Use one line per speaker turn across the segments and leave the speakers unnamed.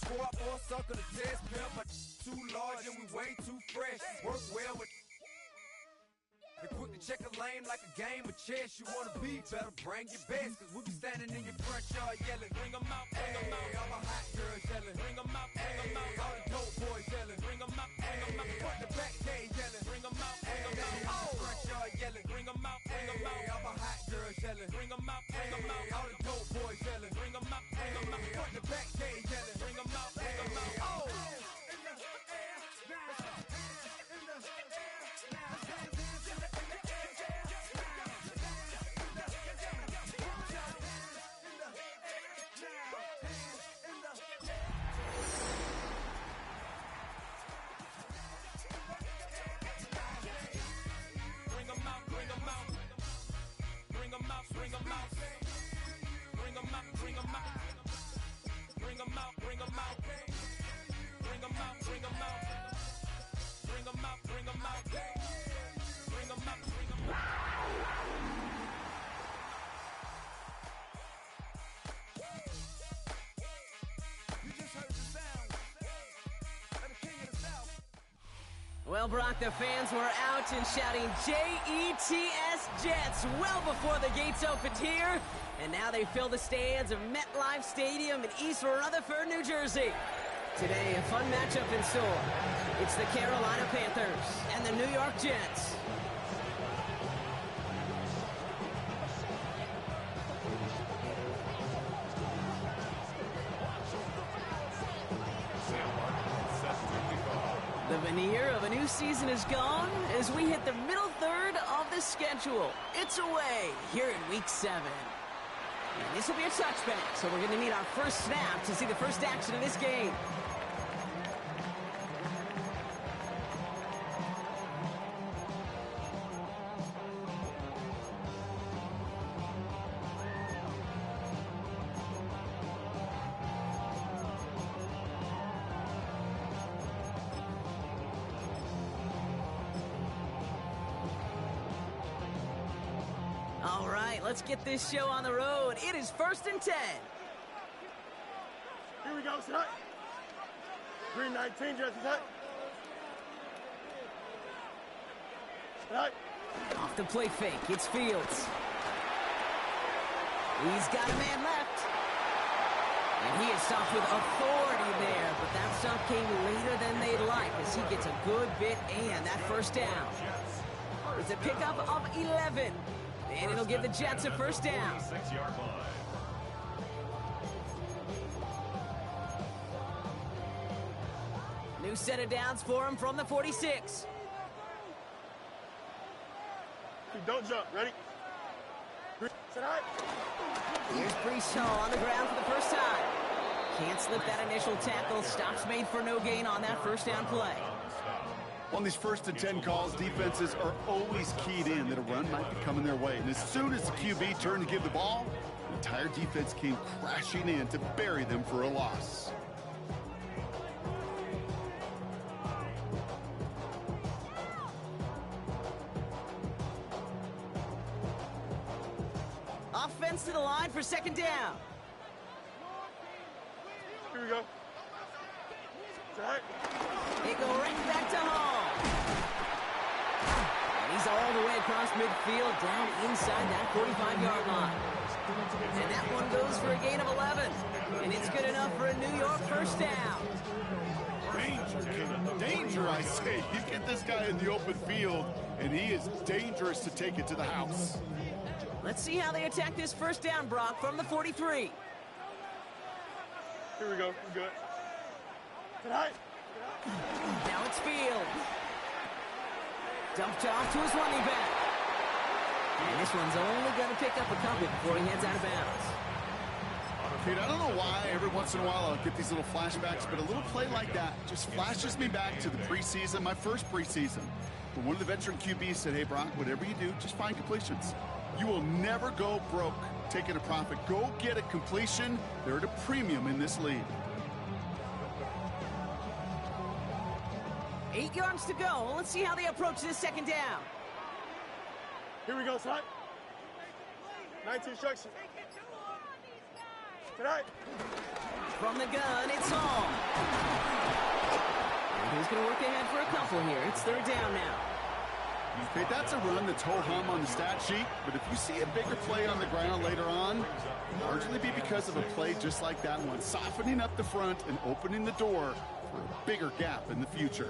Pour up more sucker to test pimp. My too large and we way too fresh. Work well with. They quick to check a lane like a game of chess. You wanna be better, bring your best. Cause we be standing in your front yard yelling. Bring 'em out, bring 'em out. All my hot girls yelling. Bring 'em out, bring 'em out. All the dope boys yelling. Bring 'em out, bring 'em out. Front the back gate yelling. Bring 'em out, bring 'em out. All the front yard yelling. Bring 'em out, bring 'em out. All my hot girls yelling. Bring 'em out, bring 'em out. All the dope boys yelling. Bring 'em out, bring 'em out. Front the back gate yelling. Bring 'em out, bring 'em out. Oh! Bring 'em out, bring 'em out, bring 'em out, bring 'em out, bring 'em out, bring 'em out, bring 'em out, bring 'em out, bring 'em out, bring 'em out, bring 'em out. You just heard the sound of the king of the South.
Well, Brock, the fans were out and shouting J-E-T-S Jets well before the gates opened here. And now they fill the stands of MetLife Stadium in East Rutherford, New Jersey. Today, a fun matchup in store. It's the Carolina Panthers and the New York Jets. The veneer of a new season is gone as we hit the middle third of the schedule. It's away here in Week 7. And this will be a touchback, so we're going to need our first snap to see the first action of this game. All right, let's get this show on the road. It is 1st and 10.
Here we go, set. Green 19, Jesse, set. Set.
Off the play fake, it's Fields. He's got a man left. And he is stopped with authority there, but that stop came later than they'd like as he gets a good bit and that first down. It's a pickup of 11. And it'll give the Jets a first down.
6-yard line.
New set of downs for him from the 46.
Don't jump. Ready? Set high.
Here's Brees Hall on the ground for the first time. Can't slip that initial tackle. Stops made for no gain on that first down play.
On these 1st and 10 calls, defenses are always keyed in that a run might be coming their way. And as soon as the QB turned to give the ball, the entire defense came crashing in to bury them for a loss.
Offense to the line for 2nd down.
Here we go. Set.
They go right back to Hall. And he's all the way across midfield, down inside that 45-yard line. And that one goes for a gain of 11. And it's good enough for a New York first down.
Danger, danger, I say. You get this guy in the open field, and he is dangerous to take it to the house.
Let's see how they attack this first down, Brock, from the 43.
Here we go. We're good. Set high.
Now it's Fields. Dumped off to his running back. And this one's only going to pick up a couple before he heads out of bounds.
Pete, I don't know why every once in a while I'll get these little flashbacks, but a little play like that just flashes me back to the preseason, my first preseason. But one of the veteran QBs said, hey, Brock, whatever you do, just find completions. You will never go broke taking a profit. Go get a completion. They're at a premium in this league.
8 yards to go. Let's see how they approach this 2nd down.
Here we go, son. 19 instruction. Tonight.
From the gun, it's Hall. And he's going to work ahead for a couple here. It's third down now.
Okay, that's a run that's ho-hum on the stat sheet, but if you see a bigger play on the ground later on, largely be because of a play just like that one, softening up the front and opening the door for a bigger gap in the future.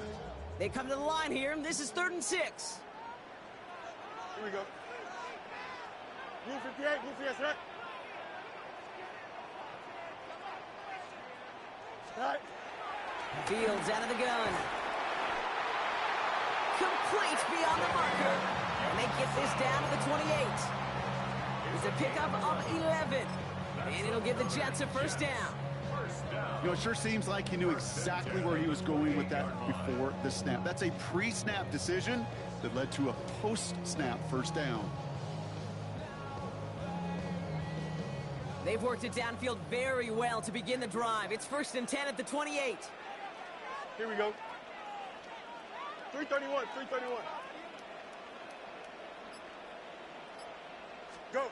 They come to the line here, and this is 3rd and 6.
Here we go. Move 58, move 58, right? Right.
Fields out of the gun. Complete beyond the marker. And they get this down to the 28. It's a pickup of 11. And it'll give the Jets a first down.
You know, it sure seems like he knew exactly where he was going with that before the snap. That's a pre-snap decision that led to a post-snap first down.
They've worked it downfield very well to begin the drive. It's 1st and 10 at the 28.
Here we go. 331, 331. Go.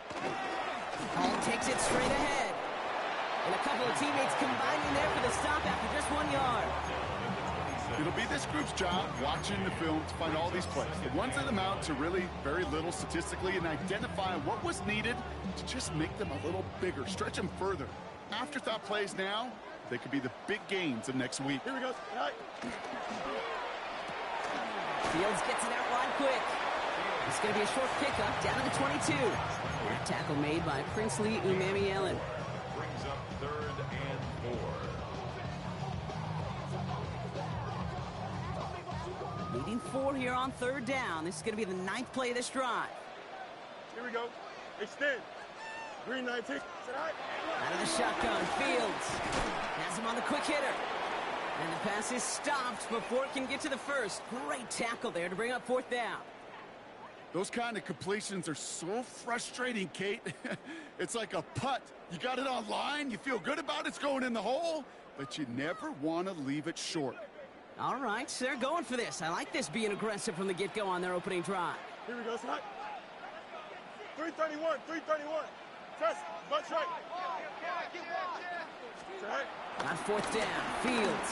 Hall takes it straight ahead. And a couple of teammates combining there for the stop after just 1 yard.
It'll be this group's job watching the film to find all these plays. The ones that amount to really very little statistically and identify what was needed to just make them a little bigger, stretch them further. Afterthought plays now, they could be the big gains of next week.
Here we go. Right.
Fields gets it out line quick. It's going to be a short pickup down to the 22. That tackle made by Princely Umami-Ellen.
Brings up 3rd and 4.
Leading 4 here on 3rd down. This is going to be the 9th play of this drive.
Here we go. Extend. Green 19. Sit high.
Out of the shotgun, Fields has him on the quick hitter. And the pass is stopped before it can get to the first. Great tackle there to bring up 4th down.
Those kind of completions are so frustrating, Kate. It's like a putt. You got it on line, you feel good about it's going in the hole, but you never want to leave it short.
All right, so they're going for this. I like this being aggressive from the get-go on their opening drive.
Here we go. Sit high. 331, 331. Test. Butt right. Sit high.
On 4th down, Fields.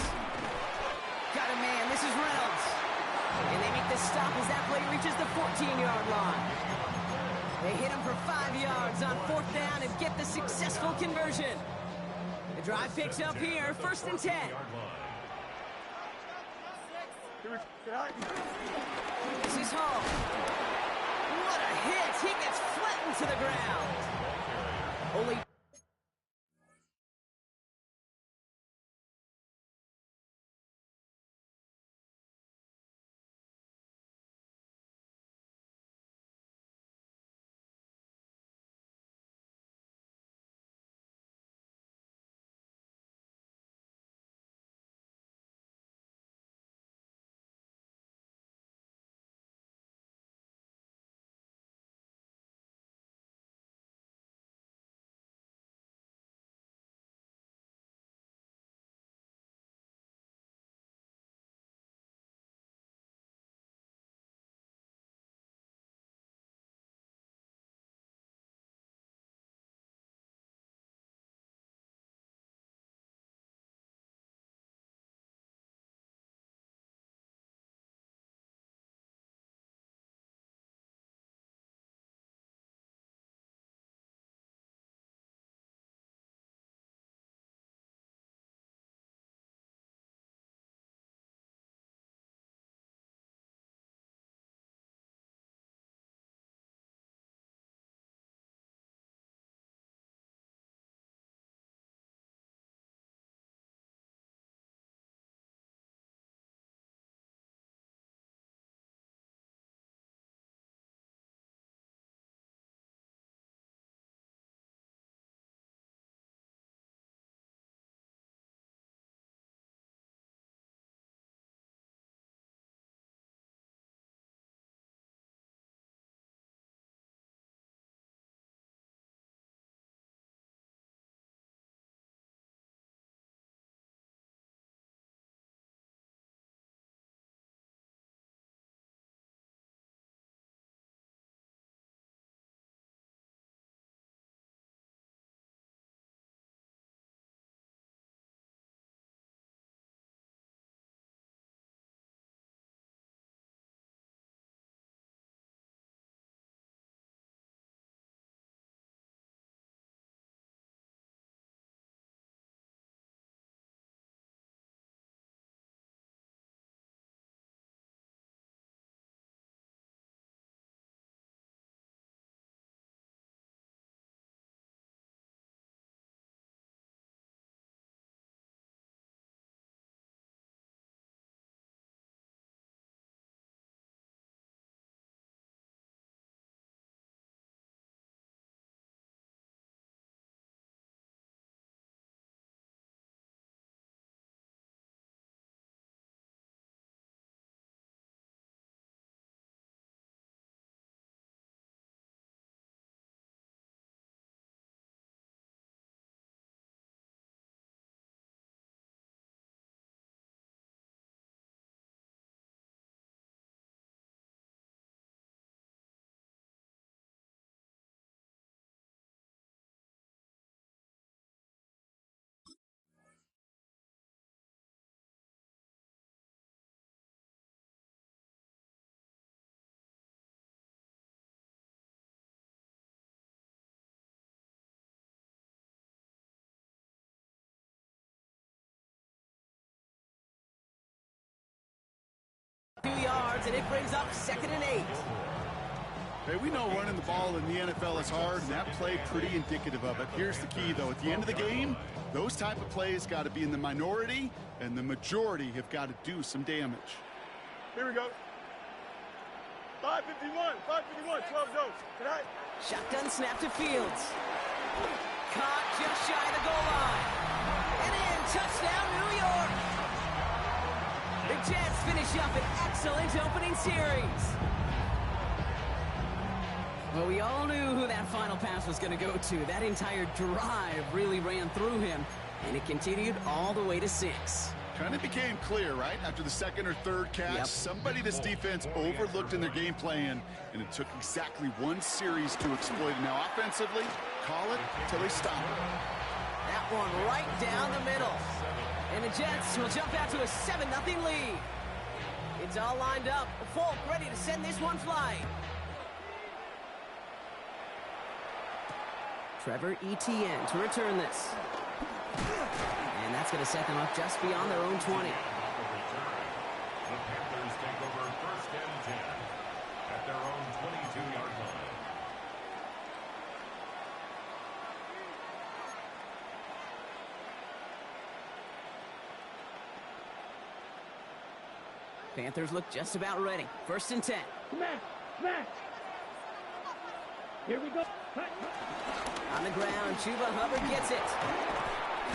Got a man, this is Reynolds. And they make the stop as that play reaches the 14-yard line. They hit him for 5 yards on 4th down and get the successful conversion. The drive picks up here, 1st and 10.
Here we go. Sit high.
This is Hall. What a hit! He gets flattened to the ground. Only 2 yards, and it brings up 2nd and 8.
Hey, we know running the ball in the NFL is hard, and that play pretty indicative of it. Here's the key, though. At the end of the game, those type of plays got to be in the minority, and the majority have got to do some damage.
Here we go. 551, 12 zones. Tonight.
Shotgun snap to Fields. Caught just shy of the goal line. And in, touchdown, New York. The Jets finish up an excellent opening series. Well, we all knew who that final pass was going to go to. That entire drive really ran through him, and it continued all the way to 6.
Kind of became clear, right? After the second or third catch, somebody this defense overlooked in their game plan, and it took exactly one series to exploit it. Now, offensively, call it till they stop it.
That one right down the middle. And the Jets will jump out to a 7-0 lead. It's all lined up. Folk ready to send this one flying. Trevor Etienne to return this. And that's going to set them up just beyond their own 20.
The Panthers take over 1st and 10 at their own 22-yard line.
Panthers look just about ready. 1st and 10.
Smash! Here we go.
On the ground, Chuba Hubbard gets it.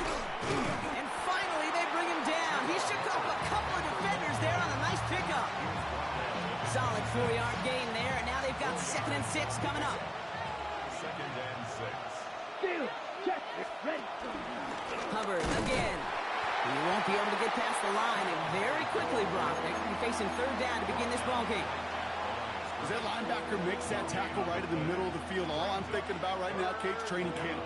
And finally, they bring him down. He shook off a couple of defenders there on a nice pickup. Solid 4-yard gain there, and now they've got 2nd and 6 coming up.
2nd and 6.
Steal. Check. Ready.
Hubbard again. He won't be able to get past the line, and very quickly, Brock, they could be facing 3rd down to begin this ball game.
As that linebacker makes that tackle right in the middle of the field, all I'm thinking about right now, Kate's training camp.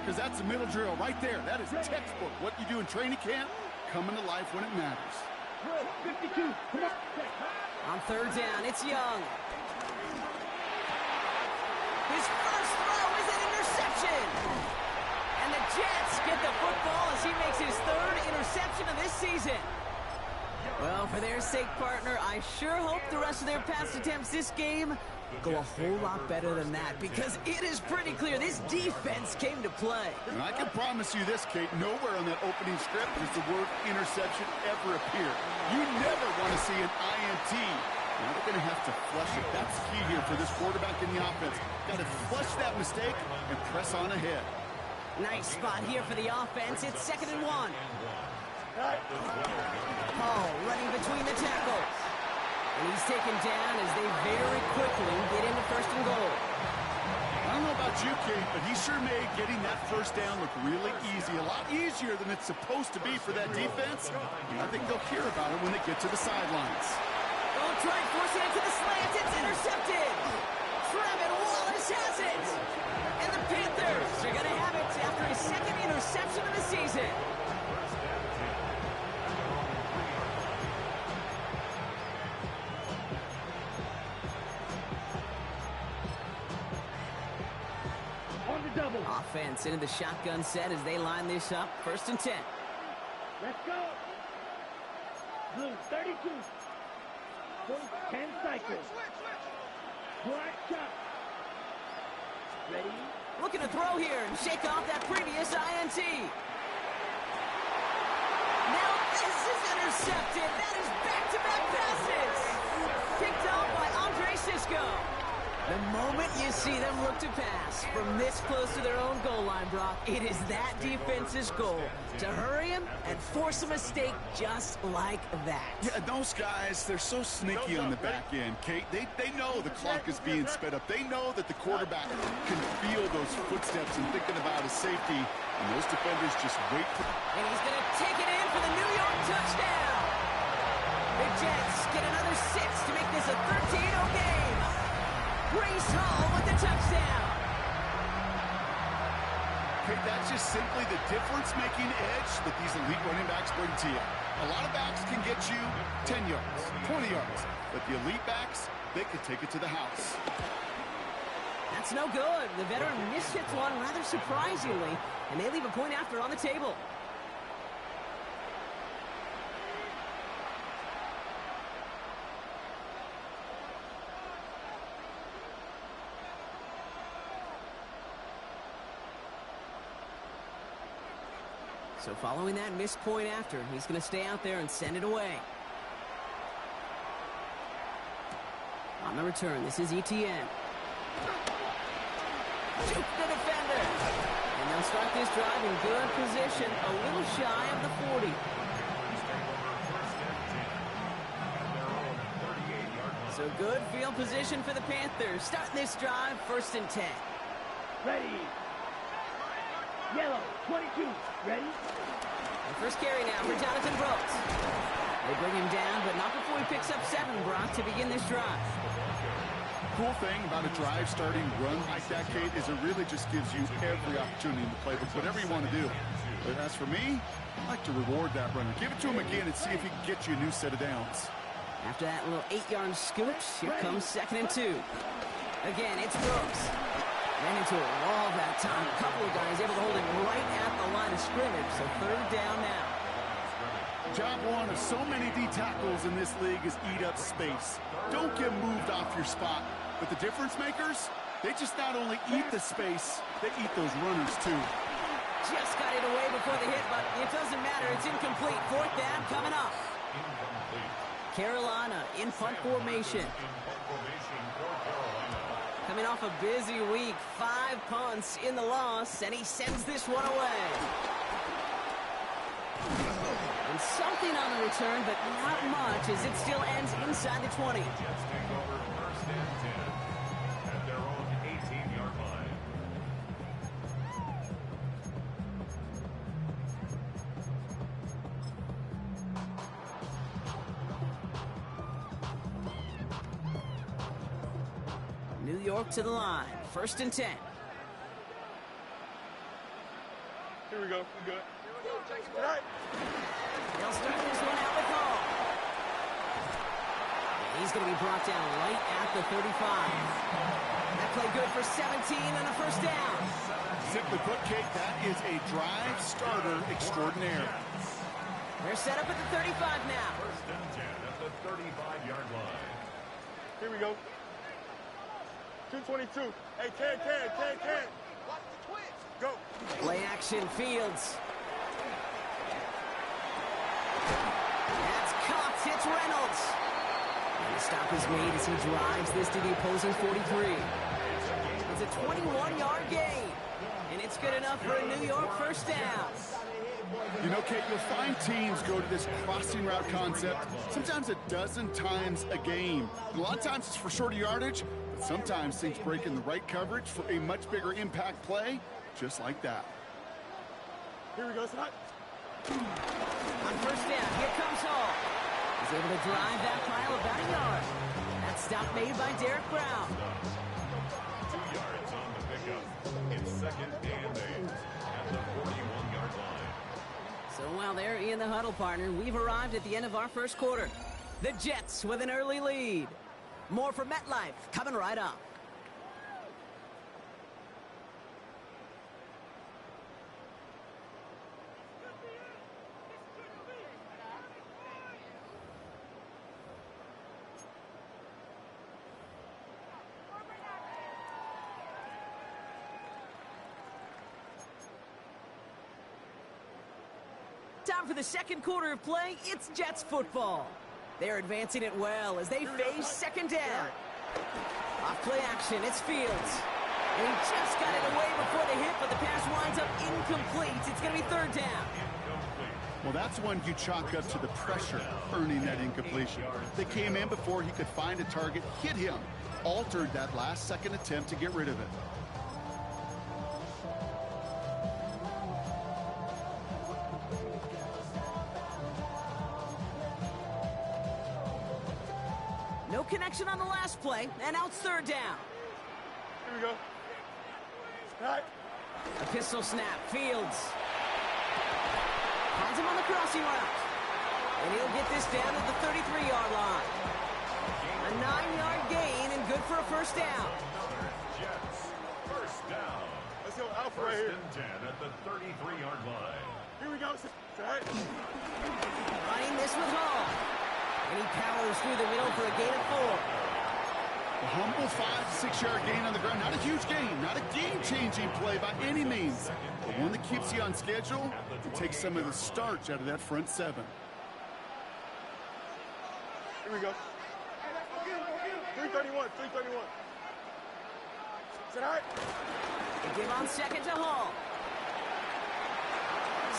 Because that's a middle drill right there. That is textbook. What you do in training camp, coming to life when it matters.
52. Come on.
On 3rd down, it's Young. His first throw is an interception. And the Jets get the football as he makes his 3rd interception of this season. Well, for their sake, partner, I sure hope the rest of their pass attempts this game go a whole lot better than that, because it is pretty clear this defense came to play.
And I can promise you this, Kate, nowhere on that opening script does the word interception ever appear. You never want to see an INT. Now they're going to have to flush it. That's key here for this quarterback in the offense. Got to flush that mistake and press on ahead.
Nice spot here for the offense. It's 2nd and 1. Hall running between the tackles. And he's taken down as they very quickly get into 1st and goal.
I don't know about you, Kate, but he sure made getting that 1st down look really easy. A lot easier than it's supposed to be for that defense. I think they'll hear about it when they get to the sidelines.
Don't try forcing it to the slant. It's intercepted. Trevin Wallace has it. And the Panthers are going to have it after his 2nd interception of the season.
Double.
Offense into the shotgun set as they line this up. 1st and 10.
Let's go. Blue 32. Full 10 cycles. Black shot. Ready?
Looking to throw here and shake off that previous INT. Now this is intercepted. That is back-to-back passes. Picked off by Andre Sisco. The moment you see them look to pass from this close to their own goal line, Brock, it is that defense's goal to hurry him and force a mistake just like that.
Yeah, those guys, they're so sneaky on the back end, Kate. They know the clock is being sped up. They know that the quarterback can feel those footsteps and thinking about his safety, and those defenders just wait for...
And he's going to take it in for the New York touchdown. The Jets get another 6 to make this a 13-0 game. Breece Hall with the touchdown.
Okay, that's just simply the difference-making edge that these elite running backs bring to you. A lot of backs can get you 10 yards, 20 yards, but the elite backs, they can take it to the house.
That's no good. The veteran mishits one rather surprisingly, and they leave a point after on the table. So following that missed point after, he's going to stay out there and send it away. On the return, this is ETN. Juke the defender. And they'll start this drive in good position, a little shy of the 40. So good field position for the Panthers. Starting this drive, 1st and 10.
Ready. Yellow, 22. Ready?
The first carry now for Jonathan Brooks. They bring him down, but not before he picks up 7, Brock, to begin this drive.
Cool thing about a drive starting run like that, Kate, is it really just gives you every opportunity in the playbook, whatever you want to do. But as for me, I like to reward that runner. Give it to him again and see if he can get you a new set of downs.
After that little 8-yard scooch, here comes 2nd and 2. Again, it's Brooks. Ran into a wall that time. A couple of guys able to hold him right at the line of scrimmage, so 3rd down now.
Job one of so many D tackles in this league is eat up space. Don't get moved off your spot. But the difference makers, they just not only eat the space, they eat those runners too.
Just got it away before the hit, but it doesn't matter. It's incomplete. 4th down coming up. Carolina in punt formation. Coming off a busy week, 5 punts in the loss, and he sends this one away. And something on the return, but not much, as it still ends inside the 20. New York to the line. 1st and 10.
Here we go. We good.
They'll start this one out with Hall. He's going to be brought down right at the 35. That play good for 17 and a 1st down.
Simply put, Kate, that is a drive starter extraordinaire.
They're set up at the 35 now.
1st and 10 at the 35-yard line.
Here we go. 222. Hey, can. Watch the twitch. Go.
Play action, Fields. That's caught. It's Reynolds. And the stop is made as he drives this to the opposing 43. It's a 21-yard gain. And it's good enough for a New York 1st down.
You know, Kate, you'll find teams go to this crossing route concept sometimes a dozen times a game. And a lot of times it's for shorter yardage, but sometimes things break in the right coverage for a much bigger impact play, just like that.
Here we go, son.
On 1st down, here comes Hall. He's able to drive that pile about a yard. That stop made by Derek Brown.
2 yards on the pickup. It's 2nd and 8 at the 41-yard line.
So while they're in the huddle, partner, we've arrived at the end of our 1st quarter. The Jets with an early lead. More from MetLife coming right up. Time for the 2nd quarter of play. It's Jets football. They're advancing it well as they face 2nd down. Off play action, it's Fields. And he just got it away before the hit, but the pass winds up incomplete. It's going to be 3rd down.
Well, that's one you chalk up to the pressure earning that incompletion. They came in before he could find a target, hit him, altered that last-second attempt to get rid of it.
No connection on the last play, and now it's 3rd down.
Here we go. All right.
A pistol snap, Fields. Finds him on the crossing route. And he'll get this down at the 33-yard line. A 9-yard gain and good for a 1st down.
Jets, 1st down.
Let's go Alpha right
1st
here.
and 10 at the 33-yard line.
Here we go. All right.
Running this with Hall. And he powers through the middle for a gain of 4.
A humble 5 to 6 yard gain on the ground. Not a huge gain, not a game-changing play by any means, but one that keeps you on schedule and takes some of the starch out of that front seven.
Here we go. 331, 331. Sit high.
They give on second to Hall.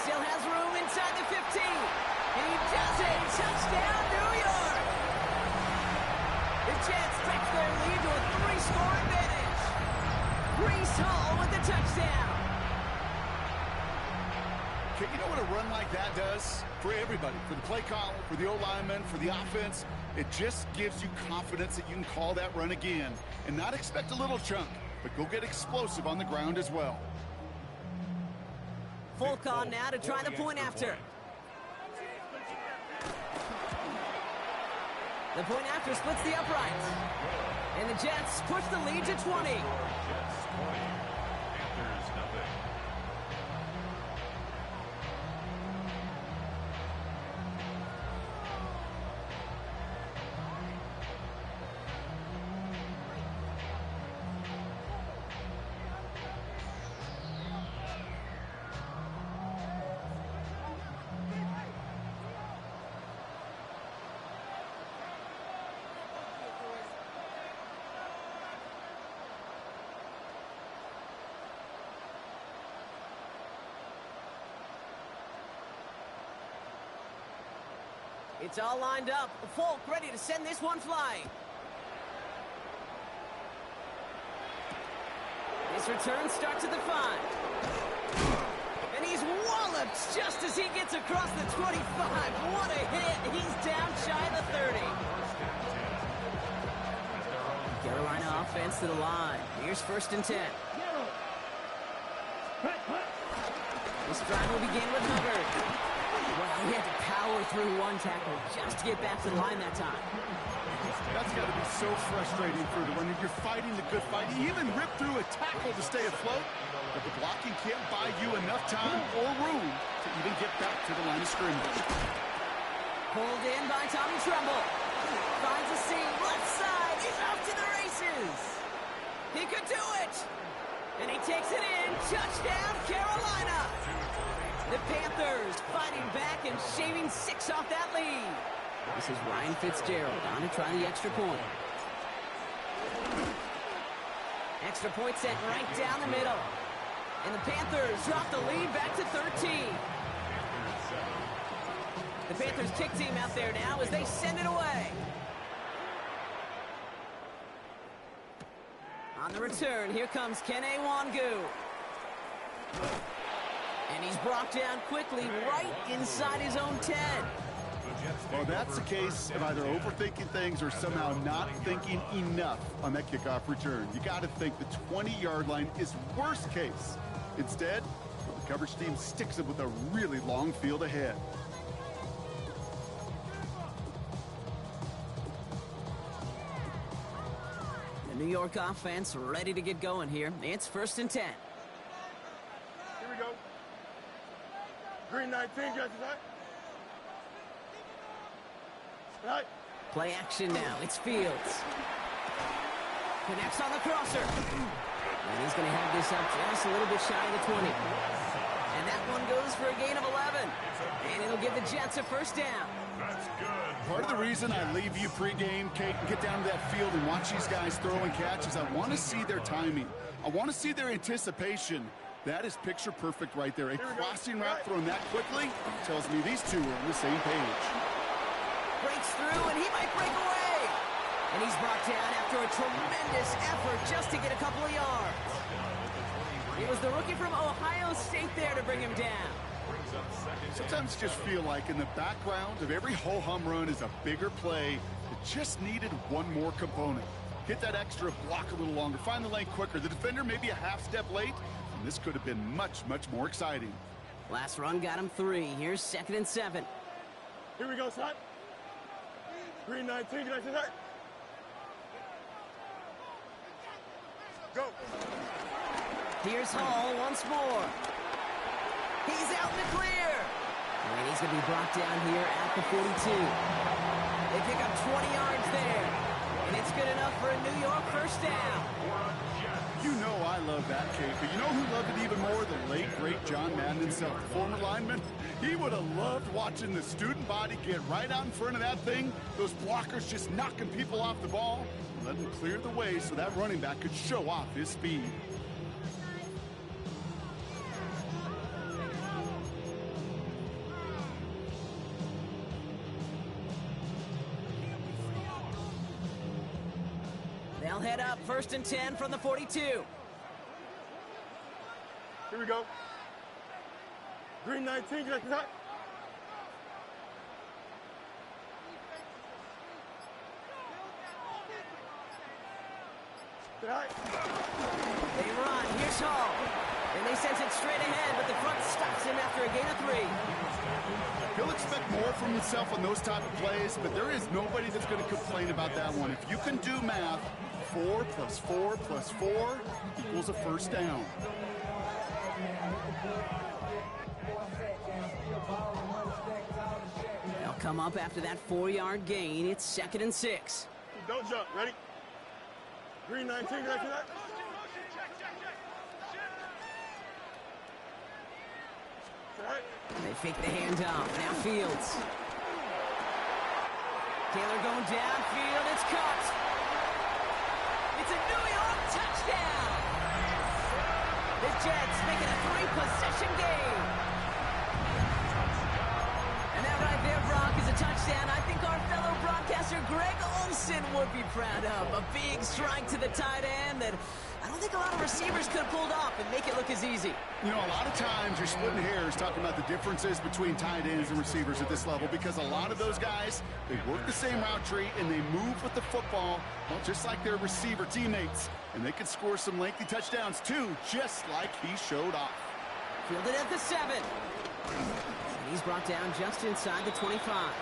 Still has room inside the 15. He does it. Touchdown, New York. The Jets stretch their lead to a 3-score advantage. Breece Hall with the touchdown.
Okay, you know what a run like that does for everybody, for the play caller, for the O-lineman, for the offense? It just gives you confidence that you can call that run again and not expect a little chunk, but go get explosive on the ground as well.
Folk on now to try the point after. The point after splits the uprights. And the Jets push the lead to 20.
Jets 20, Panthers nothing.
It's all lined up. Folk ready to send this one flying. This return starts at the 5. And he's walloped just as he gets across the 25. What a hit. He's down shy of the 30. Carolina offense to the line. Here's 1st and 10. This drive will begin with Hubbard. Well, he had to power through one tackle just to get back to the line that time.
That's got to be so frustrating for the runner. You're fighting the good fight. He even ripped through a tackle to stay afloat, but the blocking can't buy you enough time or room to even get back to the line of scrimmage.
Pulled in by Tommy Tremble. Finds a seam, left side. He's off to the races. He could do it. And he takes it in. Touchdown, Carolina. The Panthers fighting back and shaving 6 off that lead. This is Ryan Fitzgerald on to try the extra point. Extra point sent right down the middle. And the Panthers drop the lead back to 13. The Panthers kick team out there now as they send it away. On the return, here comes Kene Wangu. And he's brought down quickly right inside his own 10.
Well, that's the case of either overthinking things or somehow not thinking enough on that kickoff return. You got to think the 20-yard line is worst case. Instead, the coverage team sticks it with a really long field ahead.
The New York offense ready to get going here. It's 1st and 10.
Here we go. Green 19, guys, right?
Play action now. It's Fields. Connects on the crosser. And he's going to have this up just a little bit shy of the 20. And that one goes for a gain of 11. And it'll give the Jets a 1st down.
That's good.
Part of the reason I leave you pregame, Kate, and get down to that field and watch these guys throw and catch is I want to see their timing. I want to see their anticipation. That is picture perfect right there. A crossing route thrown that quickly tells me these two are on the same page.
Breaks through, and he might break away. And he's brought down after a tremendous effort just to get a couple of yards. It was the rookie from Ohio State there to bring him down.
Sometimes you just feel like in the background of every ho-hum run is a bigger play that just needed one more component. Hit that extra block a little longer, find the lane quicker. The defender maybe a half step late, and this could have been much, much more exciting.
Last run got him 3. Here's 2nd and 7.
Here we go, son. Green 19, can I see that? Go.
Here's Hall once more. He's out in the clear. And he's going to be brought down here at the 42. They pick up 20 yards there. And it's good enough for a New York first down.
You know I love that, Kate, but you know who loved it even more? The late, great John Madden himself, the former lineman. He would have loved watching the student body get right out in front of that thing, those blockers just knocking people off the ball, and let them clear the way so that running back could show off his speed.
They'll head up 1st and 10 from the 42.
Here we go. Green 19, direct attack.
They run. Here's Hall. And they sense it straight ahead, but the front stops him after a gain of 3.
He'll expect more from himself on those type of plays, but there is nobody that's going to complain about that one. If you can do math, 4 plus 4 plus 4 equals a first down.
They'll come up after that 4-yard gain. It's 2nd and 6.
Don't jump. Ready? Green 19, direct attack.
They fake the handoff. Now Fields. Taylor going downfield. It's caught. It's a New York touchdown. The Jets make it a 3-possession game. And that right there, Brock, is a touchdown I think our fellow broadcaster Greg Olsen would be proud of. A big strike to the tight end that I don't think a lot of receivers could have pulled off and make it look as easy.
You know, a lot of times you're splitting hairs talking about the differences between tight ends and receivers at this level because a lot of those guys, they work the same route tree and they move with the football, well, just like their receiver teammates. And they can score some lengthy touchdowns too, just like he showed off.
Fielded at the 7. And he's brought down just inside the 25.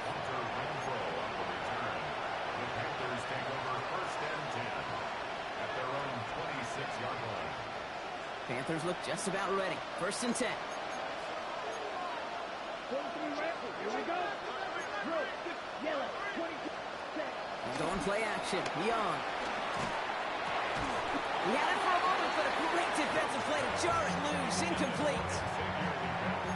Panthers look just about ready. 1st and 10.
Here we go. Yellow. 22.
Going play action. Young. He had it for a moment, but a great defensive play to jar it loose. Incomplete.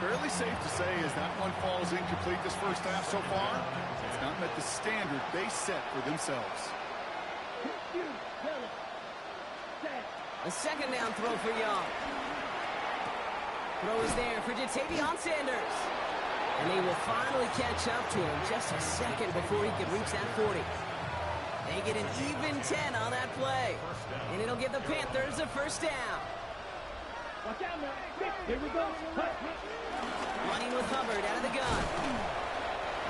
Fairly safe to say as that one falls incomplete this first half so far, it's not met the standard they set for themselves.
A 2nd down throw for Young. Throw is there for Jatavion Sanders. And they will finally catch up to him just a second before he could reach that 40. They get an even 10 on that play. And it'll give the Panthers a first down.
Watch out now. Here we go.
Running with Hubbard out of the gun.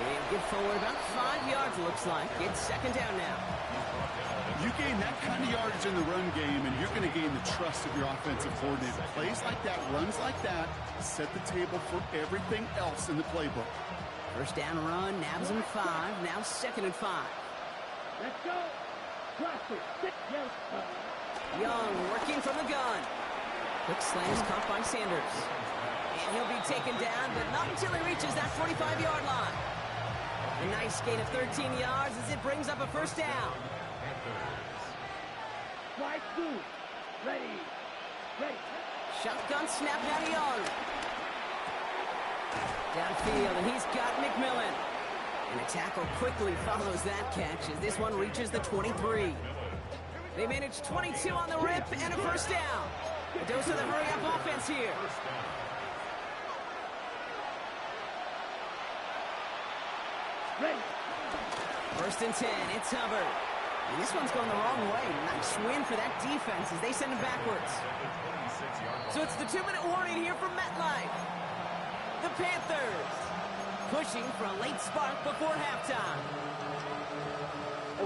They'll get forward about 5 yards, looks like. It's 2nd down now.
You gain that kind of yardage in the run game, and you're going to gain the trust of your offensive coordinator. Plays like that, runs like that, set the table for everything else in the playbook.
First down run, nabs him 5, now 2nd and 5.
Let's go.
Young working from the gun. Quick slant is caught by Sanders. And he'll be taken down, but not until he reaches that 45-yard line. A nice gain of 13 yards as it brings up a first down.
Strike 2. Ready.
Shotgun snap now to Young. Downfield, and he's got McMillan. And a tackle quickly follows that catch as this one reaches the 23. They manage 22 on the rip and a first down. A dose of the hurry-up offense here.
Ready.
1st and 10, it's Hubbard. And this one's going the wrong way. Nice win for that defense as they send him backwards. So it's the 2-minute warning here from MetLife. The Panthers pushing for a late spark before halftime.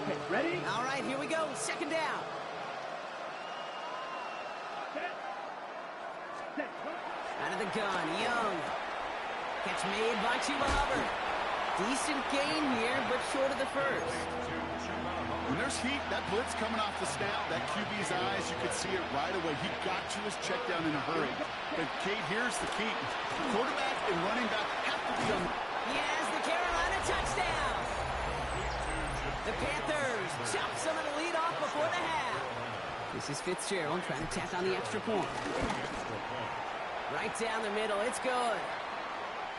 Okay, ready?
All right, here we go. 2nd down.
Set.
Out of the gun, Young. Catch made by Chuba Hubbard. Decent gain here, but short of the first.
When there's heat, that blitz coming off the snap, that QB's eyes, you could see it right away. He got to his check down in a hurry. But, Kate, here's the key. Quarterback and running back have to be on.
He has the Carolina touchdown. The Panthers chop some of the This is Fitzgerald trying to tack on the extra point. Right down the middle, it's good.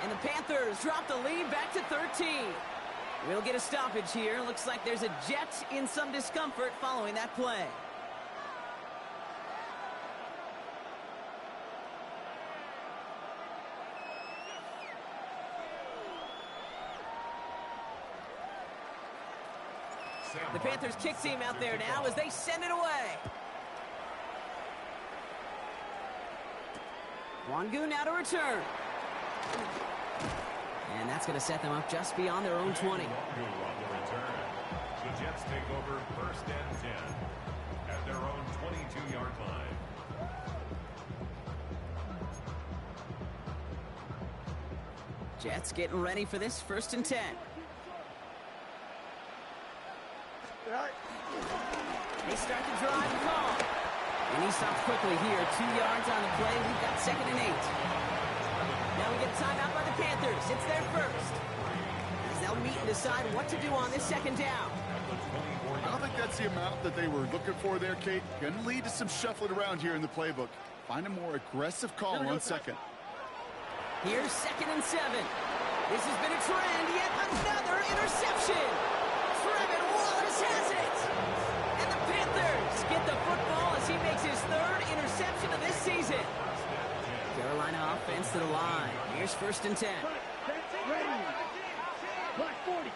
And the Panthers drop the lead back to 13. We'll get a stoppage here. Looks like there's a Jet in some discomfort following that play. The Panthers kick team out there now as they send it away. Wangu now to return. And that's going to set them up just beyond their own 20.
The Jets take over 1st and 10 at their own 22-yard line.
Jets getting ready for this 1st and 10. They start the drive and call. And he stops quickly here. 2 yards on the play. We've got 2nd and 8. Now we get a timeout by the Panthers. It's their first. As they'll meet and decide what to do on this 2nd down.
I don't think that's the amount that they were looking for there, Kate. Going to lead to some shuffling around here in the playbook. Find a more aggressive call on 2nd.
Here's 2nd and 7. This has been a trend. Yet another interception. Trevin Wallace has it. And the Panthers get the football as he makes his 3rd interception of this season. Carolina offense to the line. Here's 1st and 10.
Ready. Clock 40.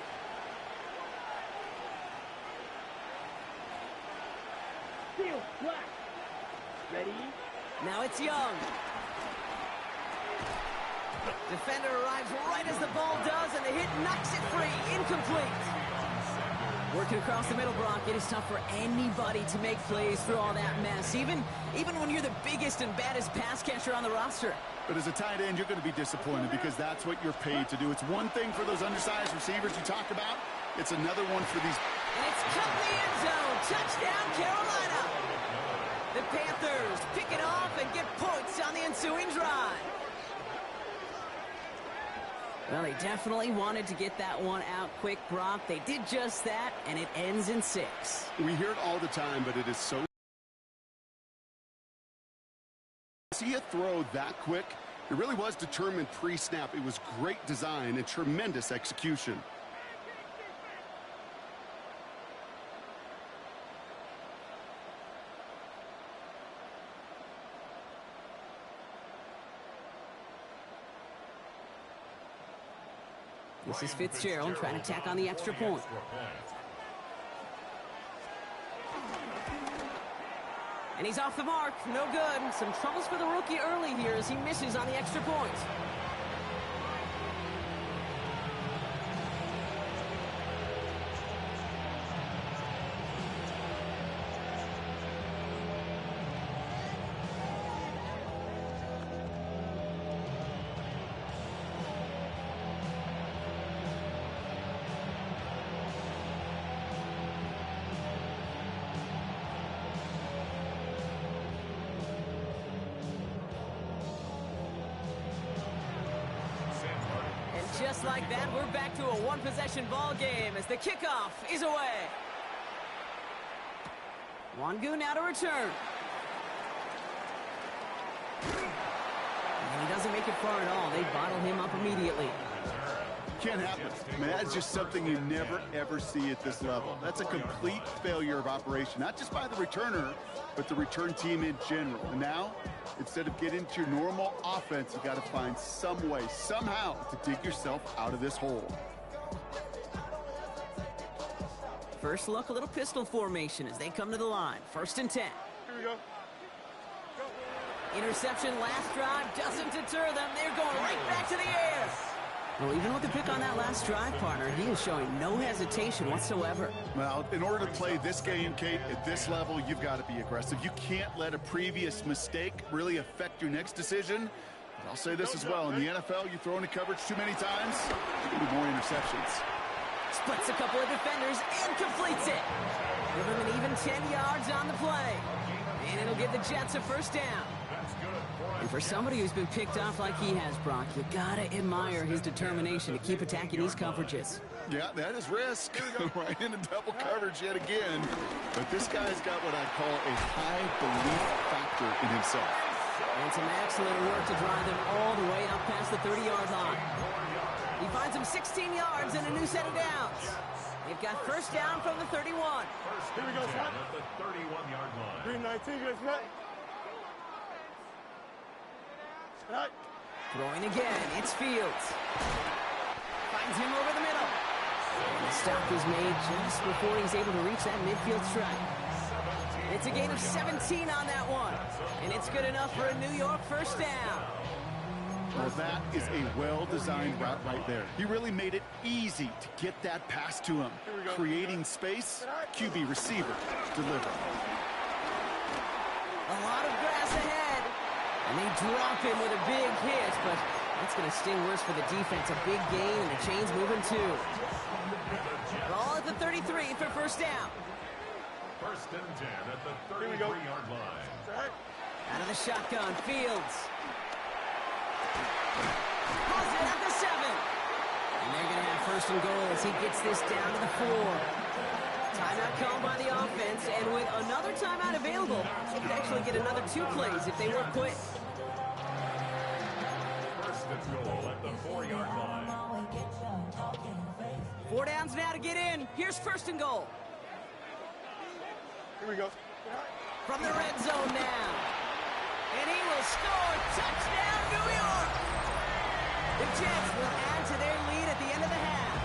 Field black. Ready.
Now it's Young. Defender arrives right as the ball does, and the hit knocks it free. Incomplete. Working across the middle, Brock, it is tough for anybody to make plays through all that mess, even when you're the biggest and baddest pass catcher on the roster.
But as a tight end, you're going to be disappointed because that's what you're paid to do. It's one thing for those undersized receivers you talk about. It's another one for these.
And it's cut in the end zone. Touchdown, Carolina. The Panthers pick it off and get points on the ensuing drive. Well, they definitely wanted to get that one out quick, Brock. They did just that, and it ends in 6.
We hear it all the time, but it is so. See a throw that quick? It really was determined pre-snap. It was great design and tremendous execution.
This is Fitzgerald trying to tack on the extra point. And he's off the mark. No good. Some troubles for the rookie early here as he misses on the extra point. Just like that, we're back to a one-possession ball game as the kickoff is away. Wangu now to return. And he doesn't make it far at all. They bottle him up immediately.
Can't happen. I mean, that's just something you never, ever see at this level. That's a complete failure of operation, not just by the returner, but the return team in general. And now, instead of getting to your normal offense, you got to find some way, somehow, to dig yourself out of this hole.
First look, a little pistol formation as they come to the line. 1st and 10.
Here we go.
Interception last drive doesn't deter them. They're going right back to the air. Well, even with the pick on that last drive, partner, he is showing no hesitation whatsoever.
Well, in order to play this game, Kate, at this level, you've got to be aggressive. You can't let a previous mistake really affect your next decision. But I'll say this as well. In the NFL, you throw into coverage too many times, there'll be more interceptions.
Splits a couple of defenders and completes it. Give him an even 10 yards on the play. And it'll give the Jets a 1st down. And for somebody who's been picked off like he has, Brock, you gotta admire his determination to keep attacking these coverages.
Yeah, that is risk. Right into double coverage yet again. But this guy's got what I call a high belief factor in himself.
And some excellent work to drive them all the way up past the 30-yard line. He finds him 16 yards and a new set of downs. They've got first down from the 31.
Here we go, Scott.
At the 31-yard line.
Green 19, guys, Scott. Scott.
Throwing again, it's Fields. Finds him over the middle. And the stop is made just before he's able to reach that midfield strike. It's a gain of 17 on that one. And it's good enough for a New York first down.
Well, that is a well-designed route right there. He really made it easy to get that pass to him. Creating space, QB receiver, deliver.
A lot of grass ahead. And they drop him with a big hit, but that's going to sting worse for the defense. A big gain, and the chain's moving too. Ball at the 33 for first down.
First and 10 at the 33-yard line.
Out of the shotgun, Fields. Pulls it at the 7. And they're going to have first and goal as he gets this down to the 4. Timeout called by the offense, and with another timeout available, they could actually get another 2 plays if they work quick.
First and goal at the 4-yard line.
4 downs now to get in. Here's first and goal.
Here we go.
From the red zone now. And he will score. Touchdown, New York! The Jets will add to their lead at the end of the half.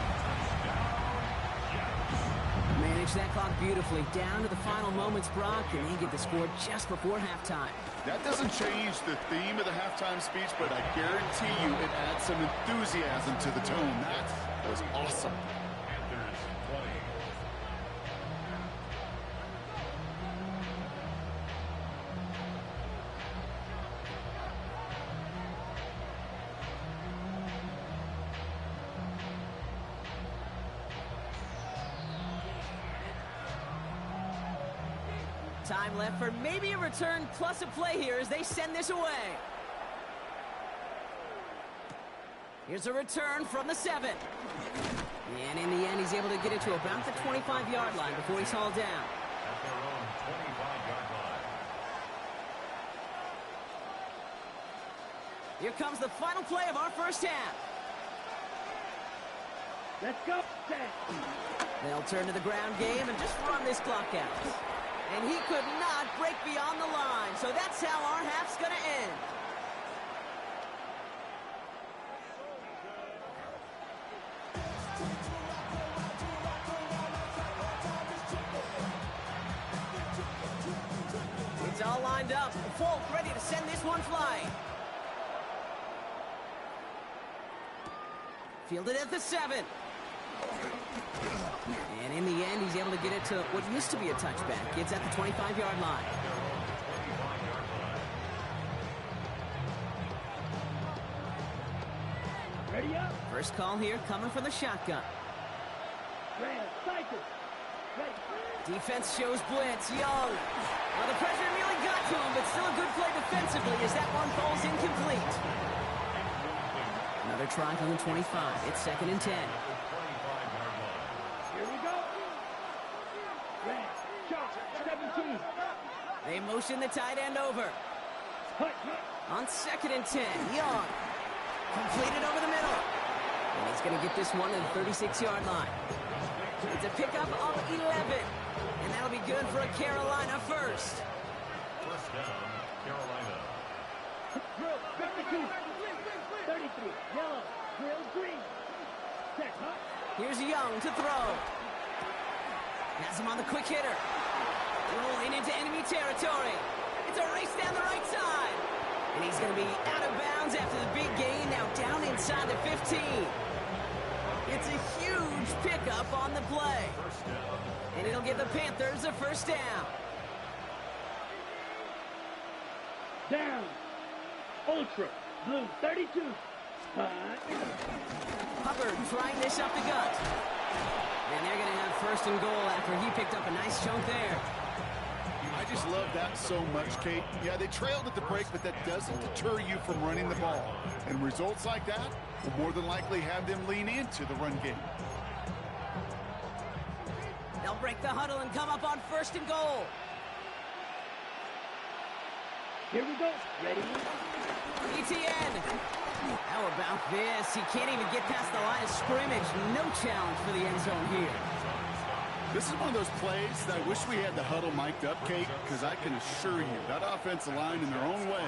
Manage that clock beautifully. Down to the final moments, Brock, and they get the score just before halftime.
That doesn't change the theme of the halftime speech, but I guarantee you it adds some enthusiasm to the tone. That was awesome.
Panthers 20.
Time left for maybe a return plus a play here as they send this away. Here's a return from the 7. And in the end, he's able to get it to about the 25-yard line before he's hauled down.
At their own 25-yard line.
Here comes the final play of our first half.
Let's go. Set.
They'll turn to the ground game and just run this clock out. And he could not break beyond the line, so that's how our half's going to end. It's all lined up. Folk ready to send this one flying. Fielded at the 7. And in the end, he's able to get it to what used to be a touchback. It's at the 25-yard line.
Ready up.
First call here coming from the shotgun.
Ram. Cycle. Ready.
Defense shows blitz. Young. Well, the pressure nearly got to him, but still a good play defensively as that one falls incomplete. Another try from the 25. It's second and 10.
Here we go. Ram. Shot. 17.
They motion the tight end over.
Hut.
On second and 10, Young. Completed over the middle. And he's going to get this one to the 36-yard line. It's a pickup of 11. And that'll be good for a Carolina first.
First down, Carolina.
Drill. 52. 33. Yellow. Drill. Green. Set. Hut.
Here's Young to throw. Has him on the quick hitter. Rolling into enemy territory. It's a race down the right side. And he's going to be out of bounds after the big gain, now down inside the 15. It's a huge pickup on the play. And it'll give the Panthers a first down.
Down. Ultra. Blue. 32. Hut.
Hubbard trying this up the gut. And they're going to have first and goal after he picked up a nice chunk there.
I just love that so much, Kate. Yeah, they trailed at the break, but that doesn't deter you from running the ball. And results like that will more than likely have them lean into the run game.
They'll break the huddle and come up on 1st and goal.
Here we go. Ready?
ETN. How about this? He can't even get past the line of scrimmage. No challenge for the end zone here.
This is one of those plays that I wish we had the huddle mic'd up, Kate, because I can assure you that offensive line in their own way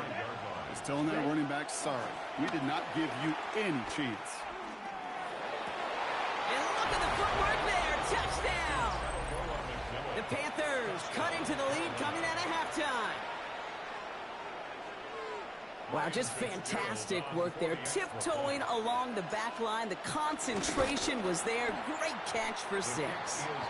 is telling that running back, sorry, we did not give you any chance.
And look at the footwork there. Touchdown. The Panthers cut into the lead coming out of halftime. Wow, just fantastic work there. Tiptoeing along the back line. The concentration was there. Great catch for 6.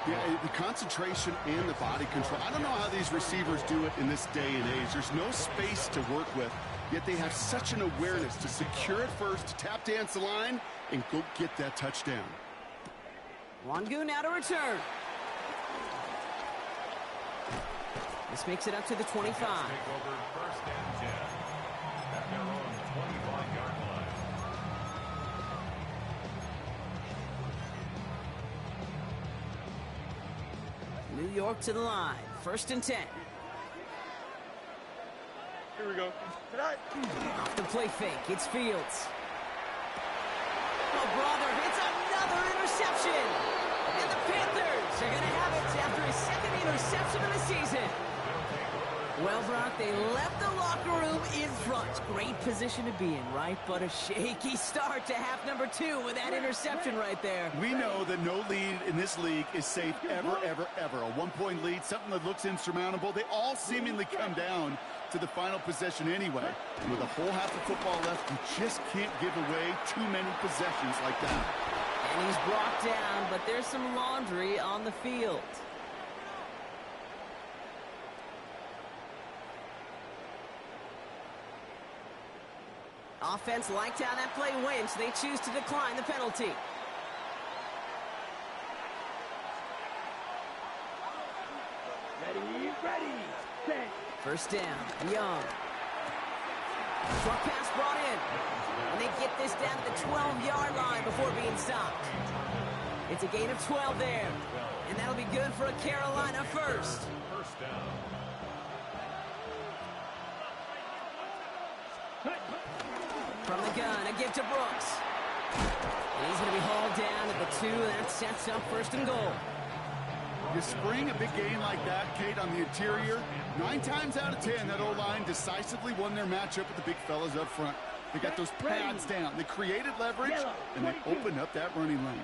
Yeah, the concentration and the body control. I don't know how these receivers do it in this day and age. There's no space to work with, yet they have such an awareness to secure it first, to tap dance the line, and go get that touchdown.
Wangu now to return. This makes it up to the 25.
Take over 1st and 10 at their own 25-yard line.
New York to the line. 1st and 10.
Here we go. Tonight.
Off the play fake. It's Fields. Oh, brother. It's another interception. And the Panthers are going to have it after his 2nd interception of the season. Well, Brock, they left the locker room in front. Great position to be in, right? But a shaky start to half number 2 with that interception right there.
We know that no lead in this league is safe ever, ever, ever. A 1-point lead, something that looks insurmountable. They all seemingly come down to the final possession anyway. And with a whole half of football left, you just can't give away too many possessions like that.
And he's brought down, but there's some laundry on the field. Offense liked how that play went, so they choose to decline the penalty.
Ready, set.
1st down, Young. Short pass brought in. And they get this down to the 12-yard line before being stopped. It's a gain of 12 there. And that'll be good for a Carolina 1st.
1st down.
From the gun, a give to Brooks. And he's going to be hauled down at the 2. That sets up 1st and goal.
You spring a big game like that, Kate, on the interior, 9 times out of 10, that O-line decisively won their matchup with the big fellas up front. They got those pads down. They created leverage, and they opened up that running lane.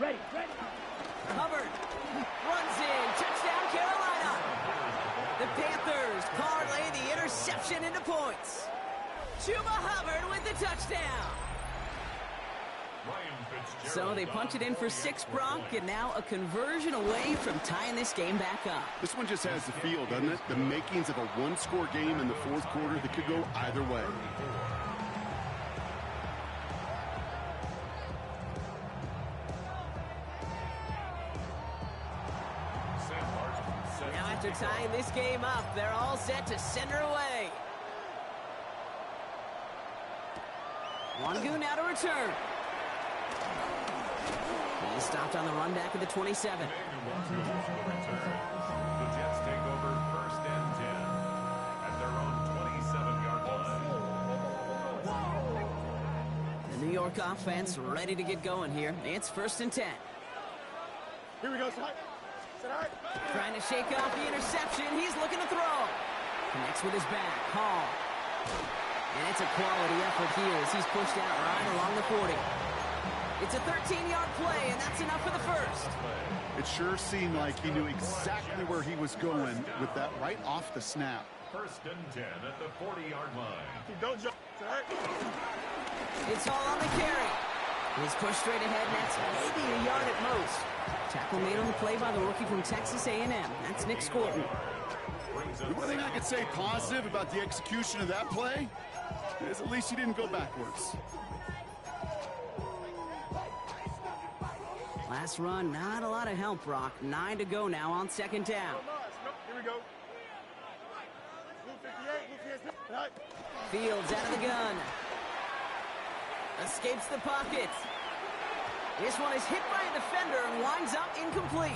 Ready.
Hubbard runs in. Touchdown, Carolina. The Panthers parlay the interception into points. Chuba Hubbard with the touchdown. So they punch it in for 6, Brock, and now a conversion away from tying this game back up.
This one just has the feel, doesn't it? The makings of a 1-score game in the 4th quarter that could go either way.
Now after tying this game up, they're all set to send her away. Wangu now to return. He's stopped on the run back at the 27.
The Jets take over 1st and 10 at their own 27-yard line.
The New York offense ready to get going here. It's 1st and 10.
Here we go, Tonight.
Trying to shake off the interception. He's looking to throw. Connects with his back. Hall. And it's a quality effort here as he's pushed out right along the 40. It's a 13-yard play, and that's enough for the 1st.
It sure seemed like he knew exactly where he was going with that right off the snap.
1st and 10 at the 40-yard line.
Don't jump. Tonight.
It's all on the carry. He's pushed straight ahead, and that's maybe a yard at most. Tackle made on the play by the rookie from Texas A&M. That's Nick Scorton.
The one thing I could say positive about the execution of that play is at least he didn't go backwards.
Last run, not a lot of help, Brock. 9 to go now on second down.
Here we go. Blue 58, blue 58. Right.
Fields out of the gun. Escapes the pocket. This one is hit by a defender and winds up incomplete.